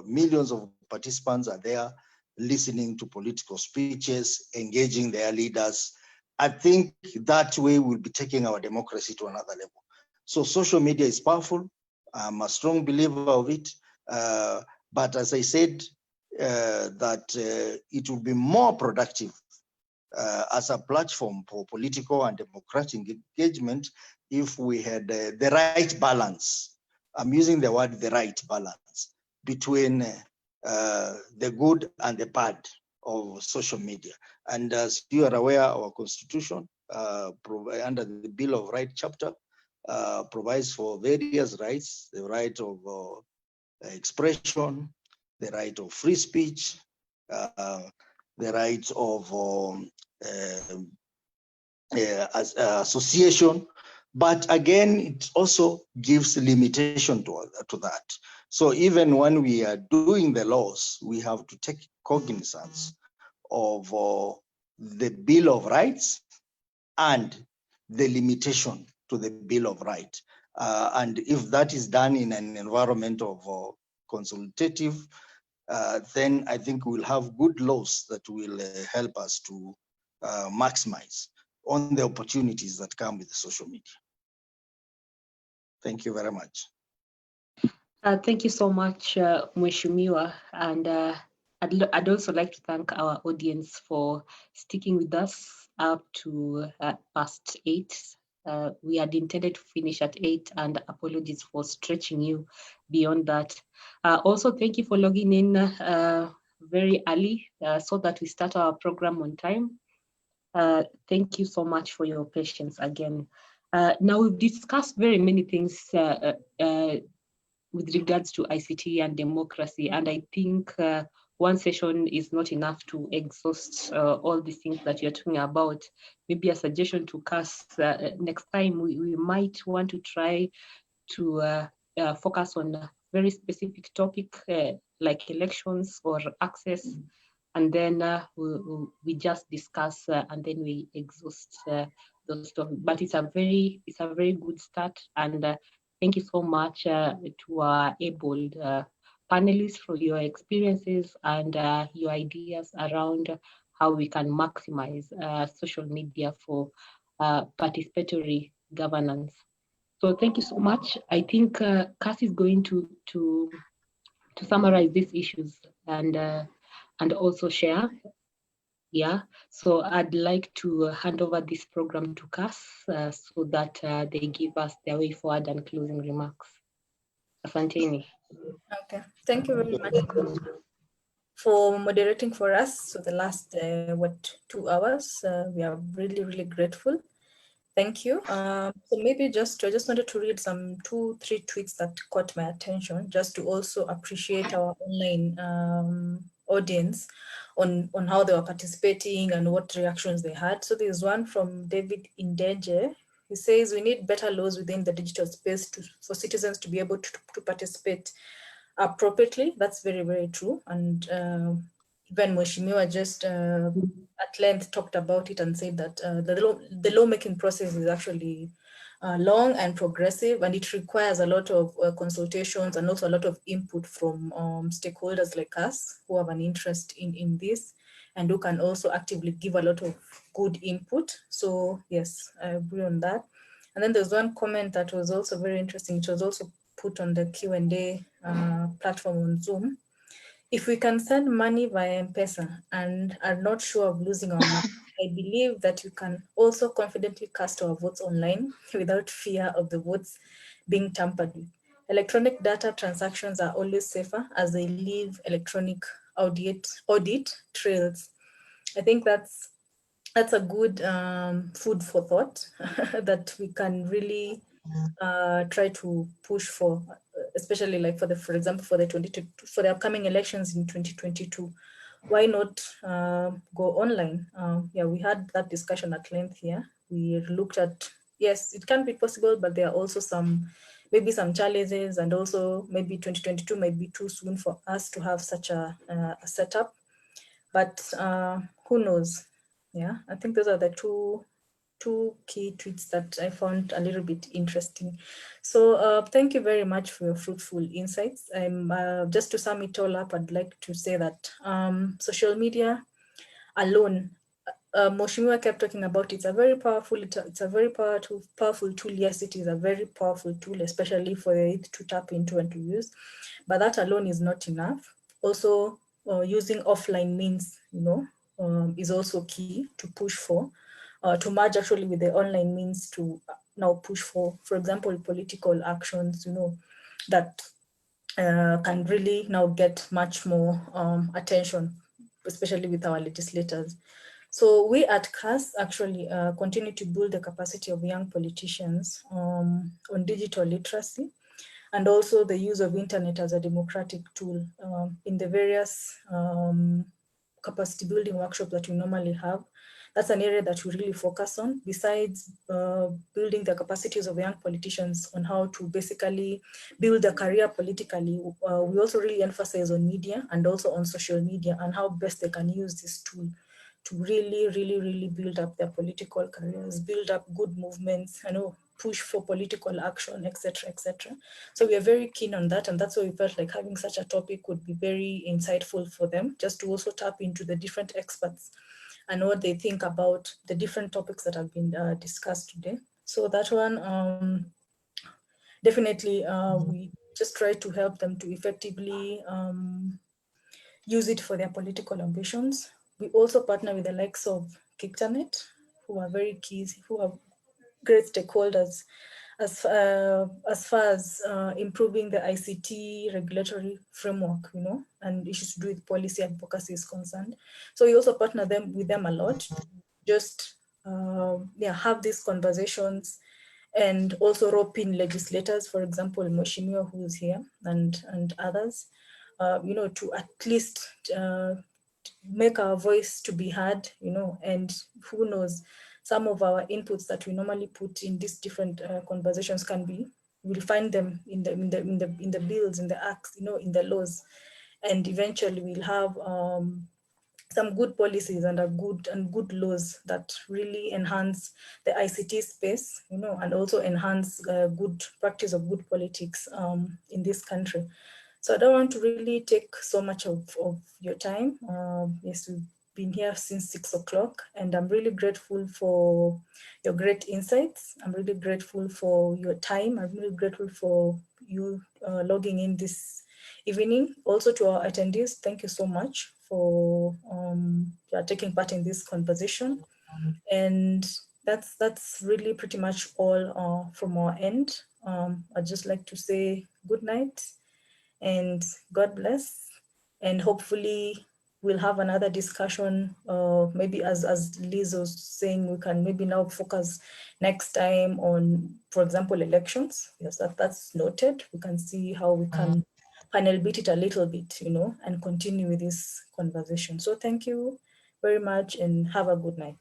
millions of participants are there listening to political speeches, engaging their leaders. I think that way we'll be taking our democracy to another level. So social media is powerful. I'm a strong believer of it. But as I said, that it will be more productive as a platform for political and democratic engagement if we had the right balance. I'm using the word the right balance between the good and the bad of social media. And as you are aware, our constitution under the Bill of Rights chapter provides for various rights: the right of expression, the right of free speech, the right of association. But again, it also gives limitation to that. So even when we are doing the laws, we have to take cognizance of the Bill of Rights and the limitation to the Bill of Rights. And if that is done in an environment of consultative, then I think we'll have good laws that will help us to maximize on the opportunities that come with social media. Thank you very much. Thank you so much, Mheshimiwa. And I'd also like to thank our audience for sticking with us up to past 8. We had intended to finish at 8, and apologies for stretching you beyond that. Also, thank you for logging in very early so that we start our program on time. Thank you so much for your patience again. Now, we've discussed very many things with regards to ICT and democracy. And I think one session is not enough to exhaust all the things that you're talking about. Maybe a suggestion to CAS, next time we might want to try to focus on a very specific topic like elections or access. And then we just discuss and then we exhaust those topics. But it's a very good start. And thank you so much to our able panelists for your experiences and your ideas around how we can maximize social media for participatory governance. So thank you so much. I think CAS is going to summarize these issues and also share. Yeah, so I'd like to hand over this program to CAS so that they give us their way forward and closing remarks. Asanteni. Okay, thank you very much for moderating for us. So the last, 2 hours, we are really, really grateful. Thank you. So maybe I just wanted to read some 2-3 tweets that caught my attention, just to also appreciate our online audience on how they were participating and what reactions they had. So there's one from David Indeje. He says we need better laws within the digital space for citizens to be able to participate appropriately. That's very, very true. And even Mheshimiwa just at length talked about it and said that the lawmaking process is actually long and progressive, and it requires a lot of consultations and also a lot of input from stakeholders like us who have an interest in this and who can also actively give a lot of good input. So yes, I agree on that. And then there's one comment that was also very interesting. It was also put on the Q&A platform on Zoom. If we can send money via M-Pesa and are not sure of losing our money, I believe that we can also confidently cast our votes online without fear of the votes being tampered with. Electronic data transactions are always safer as they leave electronic audit trails. I think that's a good food for thought that we can really try to push for, especially like for example, for the upcoming elections in 2022. Why not go online? Yeah, we had that discussion at length here. We looked at, yes, it can be possible, but there are also maybe some challenges, and also maybe 2022 might be too soon for us to have such a setup. But who knows? Yeah, I think those are the two key tweets that I found a little bit interesting. So thank you very much for your fruitful insights. Just to sum it all up, I'd like to say that social media alone, Mheshimiwa kept talking about it's a very powerful tool. Yes, it is a very powerful tool, especially for the youth to tap into and to use. But that alone is not enough. Also, using offline means, is also key to push for. To merge actually with the online means to now push for example, political actions, that can really now get much more attention, especially with our legislators. So we at CAS actually continue to build the capacity of young politicians on digital literacy, and also the use of internet as a democratic tool in the various capacity building workshops that we normally have. that's an area that we really focus on, besides building the capacities of young politicians on how to basically build a career politically. We also really emphasize on media and also on social media and how best they can use this tool to really build up their political careers, build up good movements, push for political action, etc., etc. So we are very keen on that, and that's why we felt like having such a topic would be very insightful for them, just to also tap into the different experts and what they think about the different topics that have been discussed today. So that one, definitely we just try to help them to effectively use it for their political ambitions. We also partner with the likes of Kictanet, who are very key, who are great stakeholders as far as improving the ICT regulatory framework, and issues to do with policy advocacy is concerned. So we also partner with them a lot to just have these conversations and also rope in legislators, for example, Mheshimiwa, who is here, and others, to at least make our voice to be heard, and who knows, some of our inputs that we normally put in these different conversations we'll find them in the bills, in the acts, in the laws, and eventually we'll have some good policies and good laws that really enhance the ICT space, and also enhance good practice of good politics in this country. So I don't want to really take so much of your time. Yes, we've been here since 6 o'clock, and I'm really grateful for your great insights. I'm really grateful for your time. I'm really grateful for you logging in this evening. Also to our attendees, thank you so much for taking part in this conversation. And that's really pretty much all from our end. I'd just like to say good night and God bless. And hopefully we'll have another discussion. Maybe as Liz was saying, we can maybe now focus next time on, for example, elections. Yes, that's noted. We can see how we can panel beat it a little bit, and continue with this conversation. So thank you very much and have a good night.